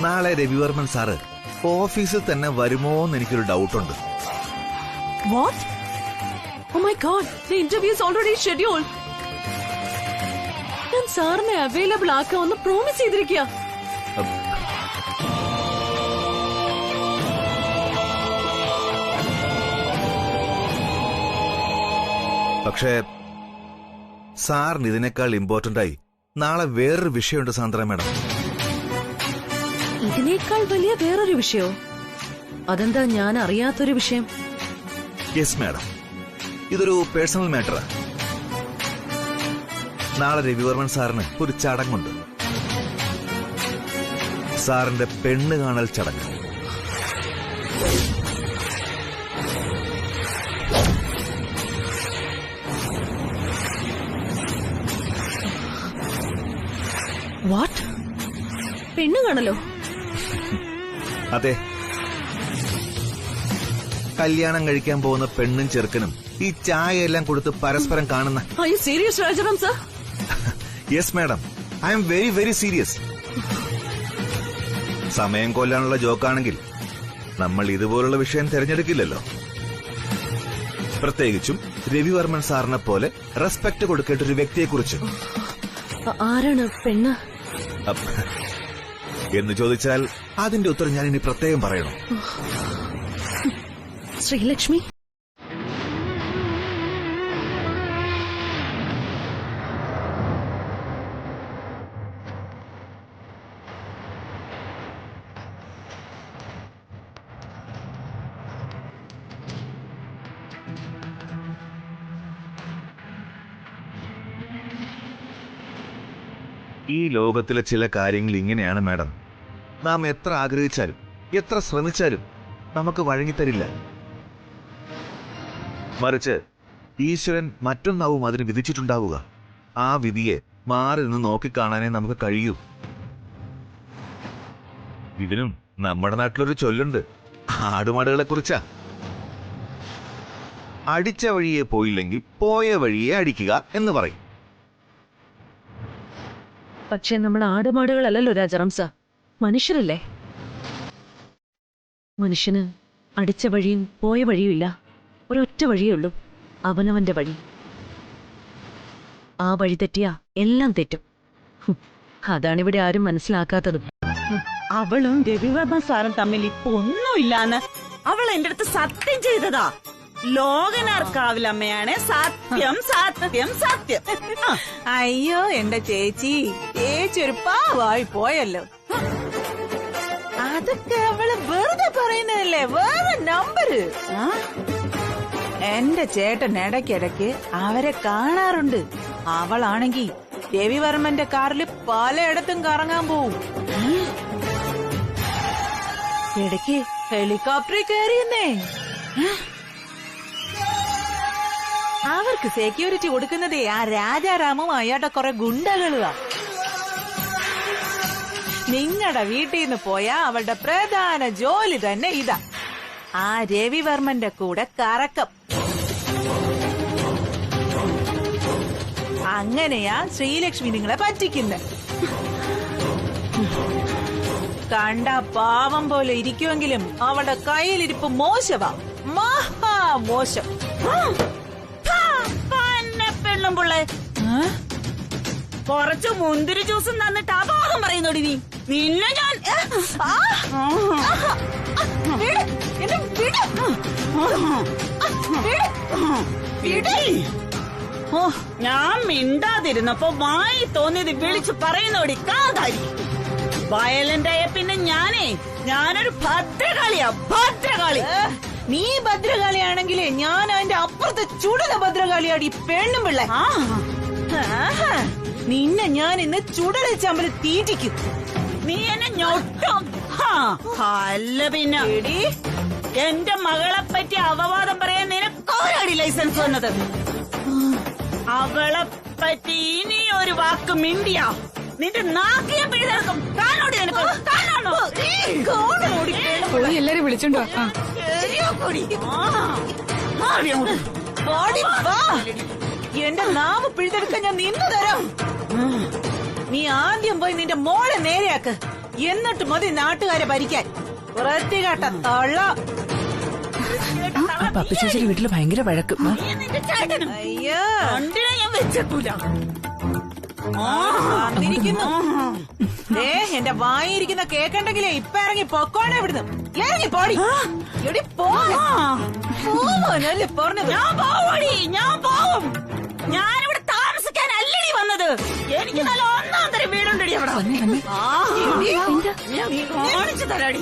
നാളെ രവിവർമ്മൻ സാറ് ഓഫീസിൽ തന്നെ വരുമോ എന്ന് എനിക്കൊരു ഡൗട്ടുണ്ട്. What? Oh my God, the interview is already scheduled. ഞാൻ സാറിനെ അവൈലബിൾ ആക്കാമെന്ന് പ്രോമിസ് ചെയ്തിരിക്കുക. പക്ഷേ സാറിന് ഇതിനേക്കാൾ ഇമ്പോർട്ടന്റ് ആയി നാളെ വേറൊരു വിഷയമുണ്ട് സാന്ദ്ര മാഡം. ഇതിനേക്കാൾ വലിയ വേറൊരു വിഷയോ? അതെന്താ ഞാൻ അറിയാത്തൊരു വിഷയം? യെസ് മാഡം, ഇതൊരു പേഴ്സണൽ മാറ്ററാ. നാളെ രവിവർമ്മൻ സാറിന് ഒരു ചടങ്ങുണ്ട്. സാറിന്റെ പെണ്ണ് കാണൽ ചടങ്ങ്. വാട്ട്? പെണ്ണ് കാണലോ? അതെ. കല്യാണം കഴിക്കാൻ പോകുന്ന പെണ്ണും ചെറുക്കനും ഈ ചായ എല്ലാം കൊടുത്ത് പരസ്പരം കാണുന്ന. Are you serious, Rajaram sir? Yes madam, I am very very serious. സമയം കൊല്ലാനുള്ള ജോക്കാണെങ്കിൽ നമ്മൾ ഇതുപോലുള്ള വിഷയം തിരഞ്ഞെടുക്കില്ലല്ലോ. പ്രത്യേകിച്ചും രവിവർമ്മൻ സാറിനെ പോലെ റെസ്പെക്ട് കൊടുക്കേണ്ട ഒരു വ്യക്തിയെക്കുറിച്ച്. ആരാണ് പെണ്ണ് എന്ന് ചോദിച്ചാൽ അതിന്റെ ഉത്തരം ഞാൻ ഇനി പ്രത്യേകം പറയണം. ശ്രീലക്ഷ്മി. ഈ ലോകത്തിലെ ചില കാര്യങ്ങൾ ഇങ്ങനെയാണ് മാഡം. നാം എത്ര ആഗ്രഹിച്ചാലും എത്ര ശ്രമിച്ചാലും നമുക്ക് വഴങ്ങിത്തരില്ല. മറിച്ച് ഈശ്വരൻ മറ്റൊന്നാവും അതിന് വിധിച്ചിട്ടുണ്ടാവുക. ആ വിധിയെ മാറി നിന്ന് നോക്കിക്കാണാനേ നമുക്ക് കഴിയൂ. ഇതിനും നമ്മുടെ നാട്ടിലൊരു ചൊല്ലുണ്ട്, ആടുമാടുകളെ കുറിച്ചാ. അടിച്ച വഴിയെ പോയില്ലെങ്കിൽ പോയ വഴിയെ അടിക്കുക എന്ന് പറയും. പക്ഷെ നമ്മൾ ആടുമാടുകളല്ലല്ലോ രാജാറാം സാർ, മനുഷ്യരല്ലേ? മനുഷ്യന് അടിച്ച വഴിയും പോയ വഴിയും ഇല്ല. ഒരൊറ്റ വഴിയേ ഉള്ളൂ, അവനവന്റെ വഴി. ആ വഴി തെറ്റിയാ എല്ലാം തെറ്റും. അതാണിവിടെ ആരും മനസ്സിലാക്കാത്തതും. അവളും രവിവർമ്മ സാറും തമ്മിൽ ഇപ്പൊ ഒന്നുമില്ലാന്ന് അവൾ എന്റെ അടുത്ത് സത്യം ചെയ്തതാ. ലോകനാർക്കാവിലമ്മയാണ് സത്യം സത്യം സത്യം. അയ്യോ എന്റെ ചേച്ചി ഒരു പാവായി പോയല്ലോ. അതൊക്കെ അവള് വെറുതെ പറയുന്നതല്ലേ, വേറെ നമ്പര്. എന്റെ ചേട്ടൻ ഇടയ്ക്കിടയ്ക്ക് അവരെ കാണാറുണ്ട്. അവളാണെങ്കി രവിവർമ്മന്റെ കാറിൽ പലയിടത്തും കറങ്ങാൻ പോവും. ഇടയ്ക്ക് ഹെലികോപ്റ്ററിൽ കയറിയെന്നേ. അവർക്ക് സെക്യൂരിറ്റി കൊടുക്കുന്നതേ ആ രാജാറാമും അയാളുടെ കുറെ ഗുണ്ടകളുവാ. നിങ്ങളുടെ വീട്ടിൽ നിന്ന് പോയാ അവളുടെ പ്രധാന ജോലി തന്നെ ഇതാ, ആ രവിവർമ്മന്റെ കൂടെ കറക്കം. അങ്ങനെയാ ശ്രീലക്ഷ്മി നിങ്ങളെ പറ്റിക്കുന്നത്. കണ്ട പാവം പോലെ ഇരിക്കുമെങ്കിലും അവളുടെ കയ്യിലിരിപ്പ് മോശമാ, മഹാമോശം. പെണ്ണും പിള്ളേ, കുറച്ച് മുന്തിരി ജ്യൂസും തന്നിട്ട് അപാകം പറയുന്നോടി നീ. നിന്നെ ഞാൻ ഞാൻ മിണ്ടാതിരുന്നപ്പോ വായി തോന്നിയത് വിളിച്ചു പറയുന്നോടി കാതാരി. വയലന്റായ പിന്നെ ഞാനൊരു ഭദ്രകാളിയാ, ഭദ്രകാളി. നീ ഭദ്രകാളിയാണെങ്കിലേ ഞാൻ അതിന്റെ അപ്പുറത്ത് ചുടല ഭദ്രകാളിയാടി പെണ്ണും പിള്ളേ. നിന്നെ ഞാൻ ഇന്ന് ചുടല ചമ്പല് തീറ്റിക്കും. നീ എന്നെ ഞൊട്ടും. അല്ല പിന്നെ എന്റെ മകളെ പറ്റി അപവാദം പറയാൻ നിനക്കോരാടി ലൈസൻസ് വന്നത്? അവളെ പറ്റി ഇനി ഒരു വാക്ക് മിണ്ടിയാ നിന്റെ നാക്കിയെ പിടിതെടുക്കും. കാണോടി നിനക്ക്, കാണാണോ? എല്ലാരും വിളിച്ചോണ്ടോ? എന്റെ നാവ് പിഴുതെടുക്കാൻ ഞാൻ നിന്നു തരാം. നീ ആദ്യം പോയി നിന്റെ മോളെ നേരെയാക്ക്, എന്നിട്ട് മതി നാട്ടുകാരെ ഭരിക്കാൻ. വൃത്തികെട്ട തള്ള. പപ്പിച്ചേച്ചിയുടെ വീട്ടില് ഭയങ്കര വഴക്ക്. അയ്യോ ഞാൻ വെച്ചേക്കൂല. എന്റെ വായിരിക്കുന്ന കേക്കണ്ടെങ്കിലേ ഇപ്പൊ ഇറങ്ങി പൊക്കോണേ ഇവിടുന്ന്. ഇറങ്ങി പോടി. പറഞ്ഞത് ഞാൻ പോവും. ഞാനിവിടെ താമസിക്കാനല്ലടി വന്നത്. എനിക്ക് നല്ല ഒന്നാം തരം വീടുണ്ടടി അവിടെ. കാണിച്ചു തരാടി.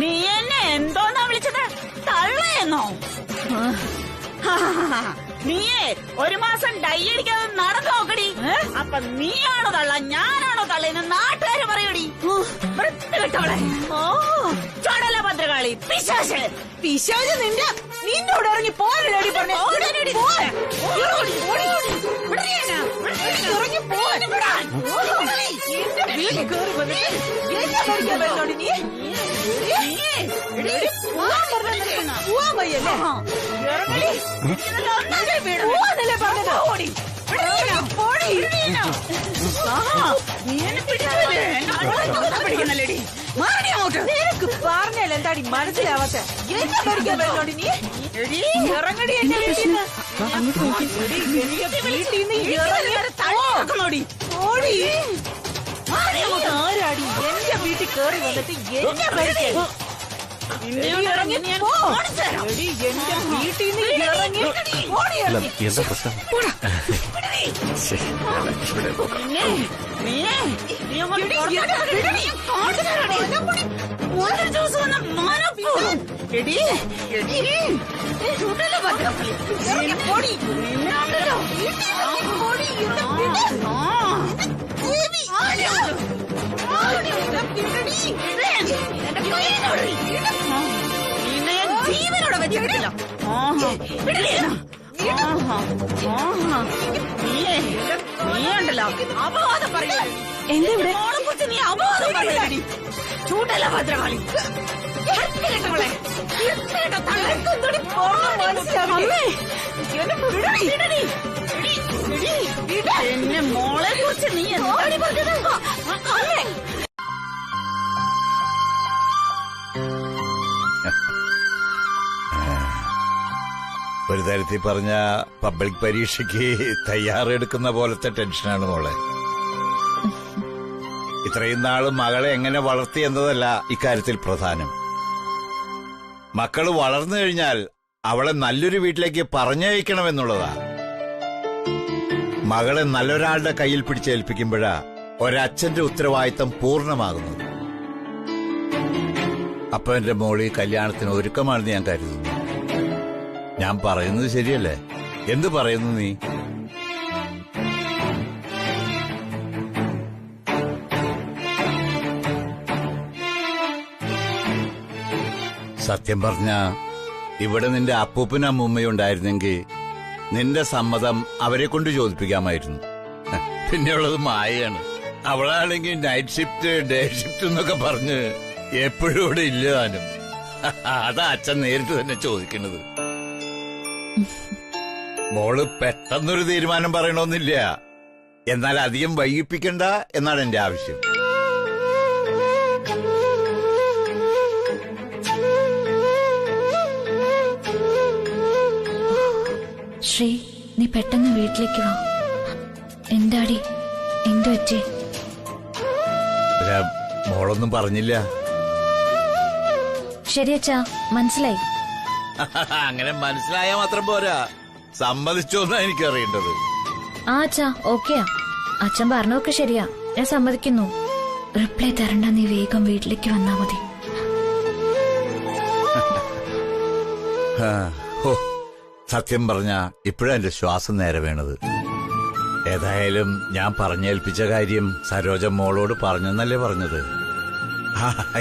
നീ എന്നെ എന്തോന്നാ വിളിച്ചത്? തള്ളയെന്നോ? നീയേ ഒരു മാസം ഡൈ അടിക്കാതെ നടന്നു നോക്കടി. അപ്പൊ നീയാണോ തള്ള, ഞാനാണോ തള്ളയെന്ന് നാട്ടുകാര് പറയടി. വൃത്തികെട്ടവളെ, ചടല ഭദ്രകാളി, പിശാച്. പിശാച് നിന്റെ കൂടെ ഇറങ്ങി പോരടി പറഞ്ഞു. നിനക്ക് പറഞ്ഞാൽ എന്താടി മനസ്സിലാവാത്ത? എന്നെ പഠിക്കാൻ വരുന്നോടി നീ? ഇറങ്ങടി എന്റെ വീട്ടിൽ നിന്ന്. വീട്ടിൽ നിന്ന് ഇറങ്ങിയോടി. ആരാടി എന്റെ വീട്ടിൽ കയറി വന്നിട്ട് എന്നെ ഭരിക്കാൻ? ഇറങ്ങി പോ. എന്റെ വീട്ടിൽ നിന്ന് ഇറങ്ങി എന്താ പ്രശ്നം? നീയുണ്ടല്ലോ അപവാദം പറയാ. എന്താ ഇവിടെ? മോളെ കുറിച്ച് നീ അപവാദം പറയടി. ചൂടല്ല ഭദ്രകാളി. എന്നെ മോളെ കുറിച്ച് നീ എന്താടി പറഞ്ഞത്? ഒരു തരത്തിൽ പറഞ്ഞ പബ്ലിക് പരീക്ഷയ്ക്ക് തയ്യാറെടുക്കുന്ന പോലത്തെ ടെൻഷനാണ് മോളെ. ഇത്രയും നാള് മകളെ എങ്ങനെ വളർത്തി എന്നതല്ല ഇക്കാര്യത്തിൽ പ്രധാനം. മക്കള് വളർന്നു കഴിഞ്ഞാൽ അവളെ നല്ലൊരു വീട്ടിലേക്ക് പറഞ്ഞയക്കണമെന്നുള്ളതാ. മകളെ നല്ലൊരാളുടെ കയ്യിൽ പിടിച്ചേൽപ്പിക്കുമ്പോഴാ ഒരച്ഛന്റെ ഉത്തരവാദിത്തം പൂർണ്ണമാകുന്നത്. അപ്പൊ എന്റെ മോളി കല്യാണത്തിന് ഒരുക്കമാണെന്ന് ഞാൻ കരുതുന്നു. ഞാൻ പറയുന്നത് ശരിയല്ലേ? എന്ത് പറയുന്നു നീ? സത്യം പറഞ്ഞ ഇവിടെ നിന്റെ അപ്പൂപ്പനും അമ്മൂമ്മയും ഉണ്ടായിരുന്നെങ്കിൽ നിന്റെ സമ്മതം അവരെ കൊണ്ട് ചോദിപ്പിക്കാമായിരുന്നു. പിന്നെയുള്ളത് മായയാണ്. അവളാണെങ്കിൽ നൈറ്റ് ഷിഫ്റ്റ്, ഡേ ഷിഫ്റ്റ് എന്നൊക്കെ പറഞ്ഞ് എപ്പോഴും ഇവിടെ ഇല്ല താനും. അതാ അച്ഛൻ നേരിട്ട് തന്നെ ചോദിക്കണത്. മോള് പെട്ടെന്നൊരു തീരുമാനം പറയണമെന്നില്ല, എന്നാൽ അധികം വൈകിപ്പിക്കണ്ട എന്നാണ് എന്റെ ആവശ്യം. ശ്രീ, നീ പെട്ടെന്ന് വീട്ടിലേക്ക് വാ. എന്താടി, എന്തു പറ്റി? മോളൊന്നും പറഞ്ഞില്ല. ശരിയച്ചാ, മനസ്സിലായി. അങ്ങനെ മനസ്സിലായാൽ മാത്രം പോരാ, സമ്മതിച്ചോന്നാ എനിക്കറിയേണ്ടത്. ആ അച്ഛാ, ഓക്കെയാ. അച്ഛൻ പറഞ്ഞതൊക്കെ ശരിയാ, ഞാൻ സമ്മതിക്കുന്നു. റിപ്ലൈ തരണ്ട, നീ വേഗം വീട്ടിലേക്ക് വന്നാ മതി. സത്യം പറഞ്ഞ ഇപ്പോഴാ എന്റെ ശ്വാസം നേരെ വീണത്. ഏതായാലും ഞാൻ പറഞ്ഞേൽപ്പിച്ച കാര്യം സരോജ മോളോട് പറഞ്ഞെന്നല്ലേ പറഞ്ഞത്.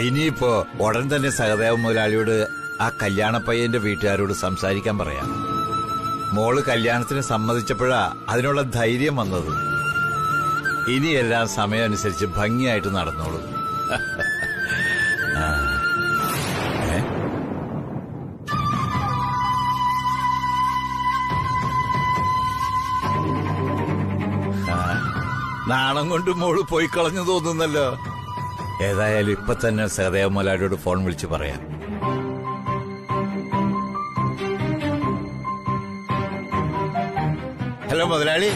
ഇനിയിപ്പോ ഉടൻ തന്നെ സഹദേവ മുതലാളിയോട് ആ കല്യാണ പയ്യന്റെ വീട്ടുകാരോട് സംസാരിക്കാൻ പറയാം. മോള് കല്യാണത്തിന് സമ്മതിച്ചപ്പോഴാ അതിനുള്ള ധൈര്യം വന്നത്. ഇനിയെല്ലാം സമയം അനുസരിച്ച് ഭംഗിയായിട്ട് നടന്നോളൂ. നാണം കൊണ്ട് മോള് പോയി കളഞ്ഞു തോന്നുന്നല്ലോ. ഏതായാലും ഇപ്പൊ തന്നെ സഹദേവ മുതലാളിയോട് ഫോൺ വിളിച്ച് പറയാം. ഹലോ മുതലാളി.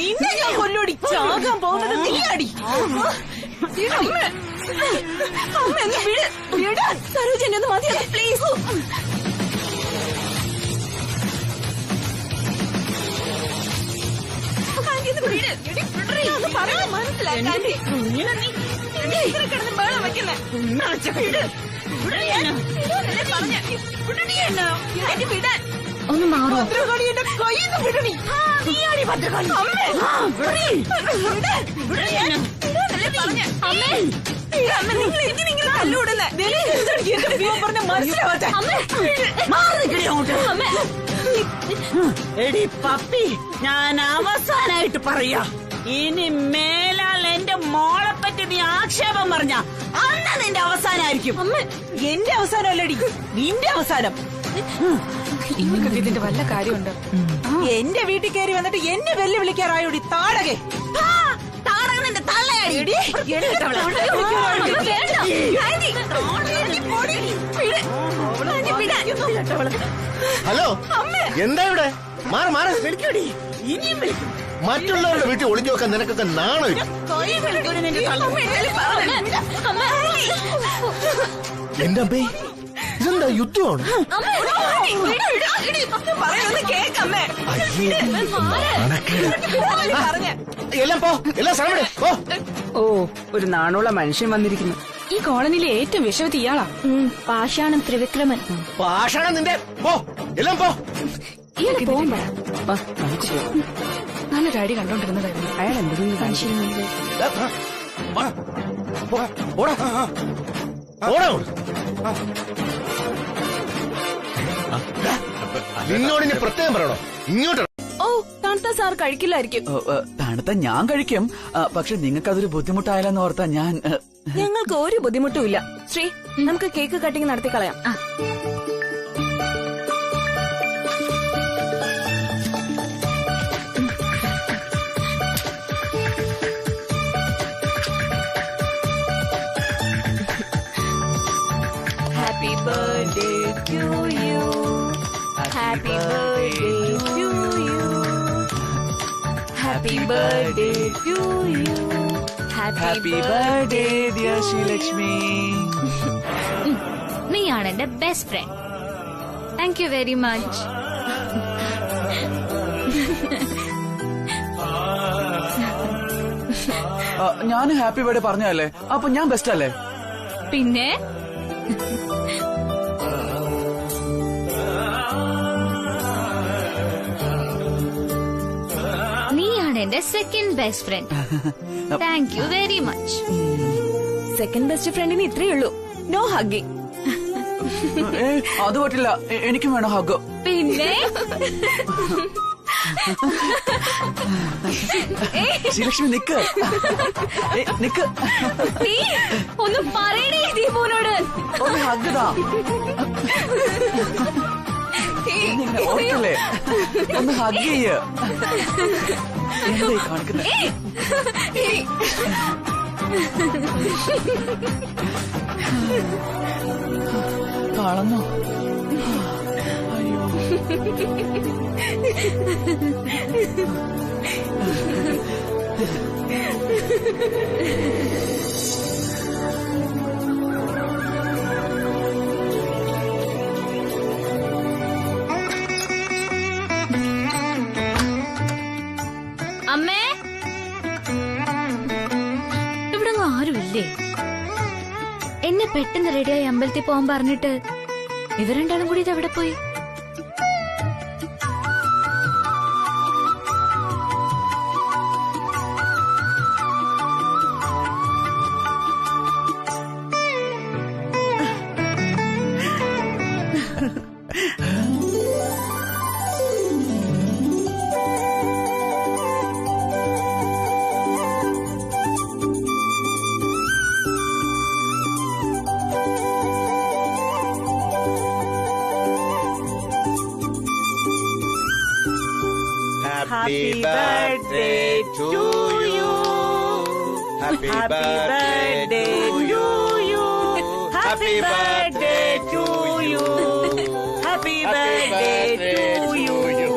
നിന്നെ ഞാൻ കൊല്ലോടി. ചാകാൻ പോകുന്നത് നീയാടി. സരോജനെ ഒന്ന് മതിയാക്കി പ്ലീസ്. ഒന്ന് മാറോ? ഭദ്രകാളിയുടെ കയ്യിൽ വിടണി. നീയാടി ഭദ്രകാളി. എടി പപ്പി, ഞാൻ അവസാനായിട്ട് പറയാ, ഇനി മേലാൽ എന്റെ മോളെ പറ്റി നീ ആക്ഷേപം പറഞ്ഞ അന്ന് നിന്റെ അവസാനായിരിക്കും. എന്റെ അവസാനമല്ലടി, നിന്റെ അവസാനം. ഇതിന്റെ വല്ല കാര്യമുണ്ട്? എന്റെ വീട്ടിൽ കയറി വന്നിട്ട് എന്നെ വെല്ലുവിളിക്കാറായോടി താടകെ. താടകന്റെ തള്ളയാടി. ഹലോ, എന്താ ഇവിടെ? മാറി മാറി. ഇനിയും വിളിക്കും. മറ്റുള്ളവരുടെ വീട്ടിൽ ഒളിഞ്ഞു വെക്കാൻ നിനക്കൊക്കെ നാണമില്ല. എന്റെ അമ്മേ, ഇതെന്താ യുദ്ധമാണ്? എല്ലാം പോ, എല്ലാം സ്ഥലം പോ. ഓ, ഒരു നാണുള്ള മനുഷ്യൻ വന്നിരിക്കുന്നു. ഈ കോളനിയിലെ ഏറ്റവും വിഷമത്തി ഇയാളാ. പാഷാണം ത്രിവിക്രമൻ. പാഷാണം നിന്റെ. പോ, എല്ലാം പോ. ഇയാള് പോകുമ്പോ നല്ലൊരു ഐഡിയ കണ്ടോണ്ടിരുന്നതായിരുന്നു. അയാൾ എന്തെങ്കിലും നിന്നോട് ഇനി പ്രത്യേകം പറയണോ? ഇങ്ങോട്ട് ഓ, തണുത്ത സാർ കഴിക്കില്ലായിരിക്കും. തണുത്ത ഞാൻ കഴിക്കും. പക്ഷെ നിങ്ങൾക്ക് അതൊരു ബുദ്ധിമുട്ടായാലെന്ന് ഓർത്താ ഞാൻ. ഞങ്ങൾക്ക് ഒരു ബുദ്ധിമുട്ടും ഇല്ല. ശ്രീ, നമുക്ക് കേക്ക് കട്ടിങ് നടത്തി കളയാം. Happy birthday to you. Happy birthday to you. Happy birthday to you. Happy birthday dear Sreelakshmi. നീയാണ് എന്റെ best friend. Thank you very much. ഞാൻ ഹാപ്പി ബർത്ത്ഡേ പറഞ്ഞല്ലേ, അപ്പൊ ഞാൻ ബെസ്റ്റ് അല്ലേ? പിന്നെ നീയാണ് എന്റെ second best friend. Thank you very much. Second best ഫ്രണ്ടിന് ഇത്രയേ ഉള്ളൂ. No hugging. അത് പറ്റില്ല, എനിക്കും വേണം ഹഗ്. പിന്നെ ശ്രീലക്ഷ്മി നിക്ക് നിക്ക്. നീ ഒന്ന് പറയണേ ദീപുവിനോട്. ഒന്ന് ഹഗ് താ. ഓർക്കല്ലേ, ഒന്ന് ഹഗ് ചെയ്യ. എന്തായി കാണിക്കുന്നത്? കളഞ്ഞോ? അയ്യോ. അമ്മേ, ഇവിടെ ആരുമില്ലേ? എന്നെ പെട്ടെന്ന് റെഡിയായി അമ്പലത്തിൽ പോകാൻ പറഞ്ഞിട്ട് ഇവർ രണ്ടാളും കൂടി ഇത് എവിടെ പോയി? Happy birthday to you. Happy birthday to you. Happy birthday to you. Happy birthday to you.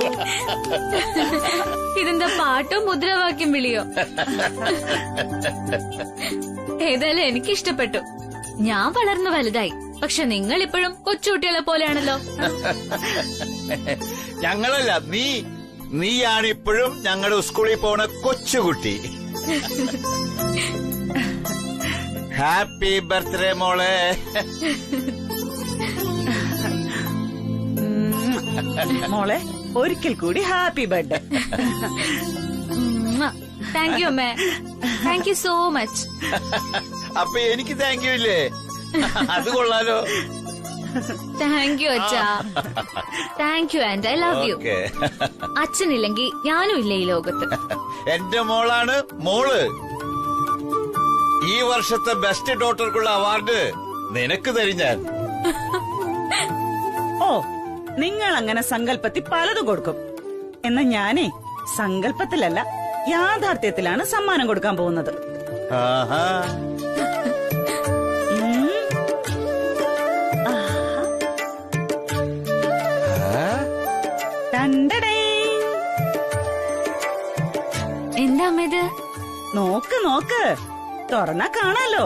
ഇതെന്താ പാട്ടോ മുദ്രാവാക്യം വിളിയോ? ഏതായാലും എനിക്കിഷ്ടപ്പെട്ടു. ഞാൻ വളർന്നു വലുതായി, പക്ഷെ നിങ്ങൾ ഇപ്പോഴും കൊച്ചുകുട്ടികളെ പോലെയാണല്ലോ. ഞങ്ങളല്ല, നീയാണിപ്പോഴും ഞങ്ങളുടെ സ്കൂളിൽ പോണ കൊച്ചുകുട്ടി. ഹാപ്പി ബർത്ത്ഡേ മോളെ. മോളെ ഒരിക്കൽ കൂടി ഹാപ്പി ബർത്ത്ഡേ. താങ്ക് യു അമ്മേ. Thank you so much. അപ്പൊ എനിക്ക് താങ്ക് യു ഇല്ലേ? അത് കൊള്ളാലോ. താങ്ക് യു അച്ഛാ. Thank you and I love you. അച്ഛനില്ലെങ്കിൽ ഞാനും ഇല്ല ഈ ലോകത്ത്. എന്റെ മോളാണ് മോള്. ഈ വർഷത്തെ ബെസ്റ്റ് ഡോട്ടർക്കുള്ള അവാർഡ് നിനക്ക് തരും ഞാൻ. ഓ, നിങ്ങൾ അങ്ങനെ സങ്കല്പത്തിൽ പലതും കൊടുക്കും. എന്നാ ഞാനേ സങ്കല്പത്തിലല്ല, യാഥാർത്ഥ്യത്തിലാണ് സമ്മാനം കൊടുക്കാൻ പോകുന്നത്. ആഹാ. എന്താ അമ്മ ഇത്? നോക്ക് നോക്ക്, തുറന്നാ കാണാലോ.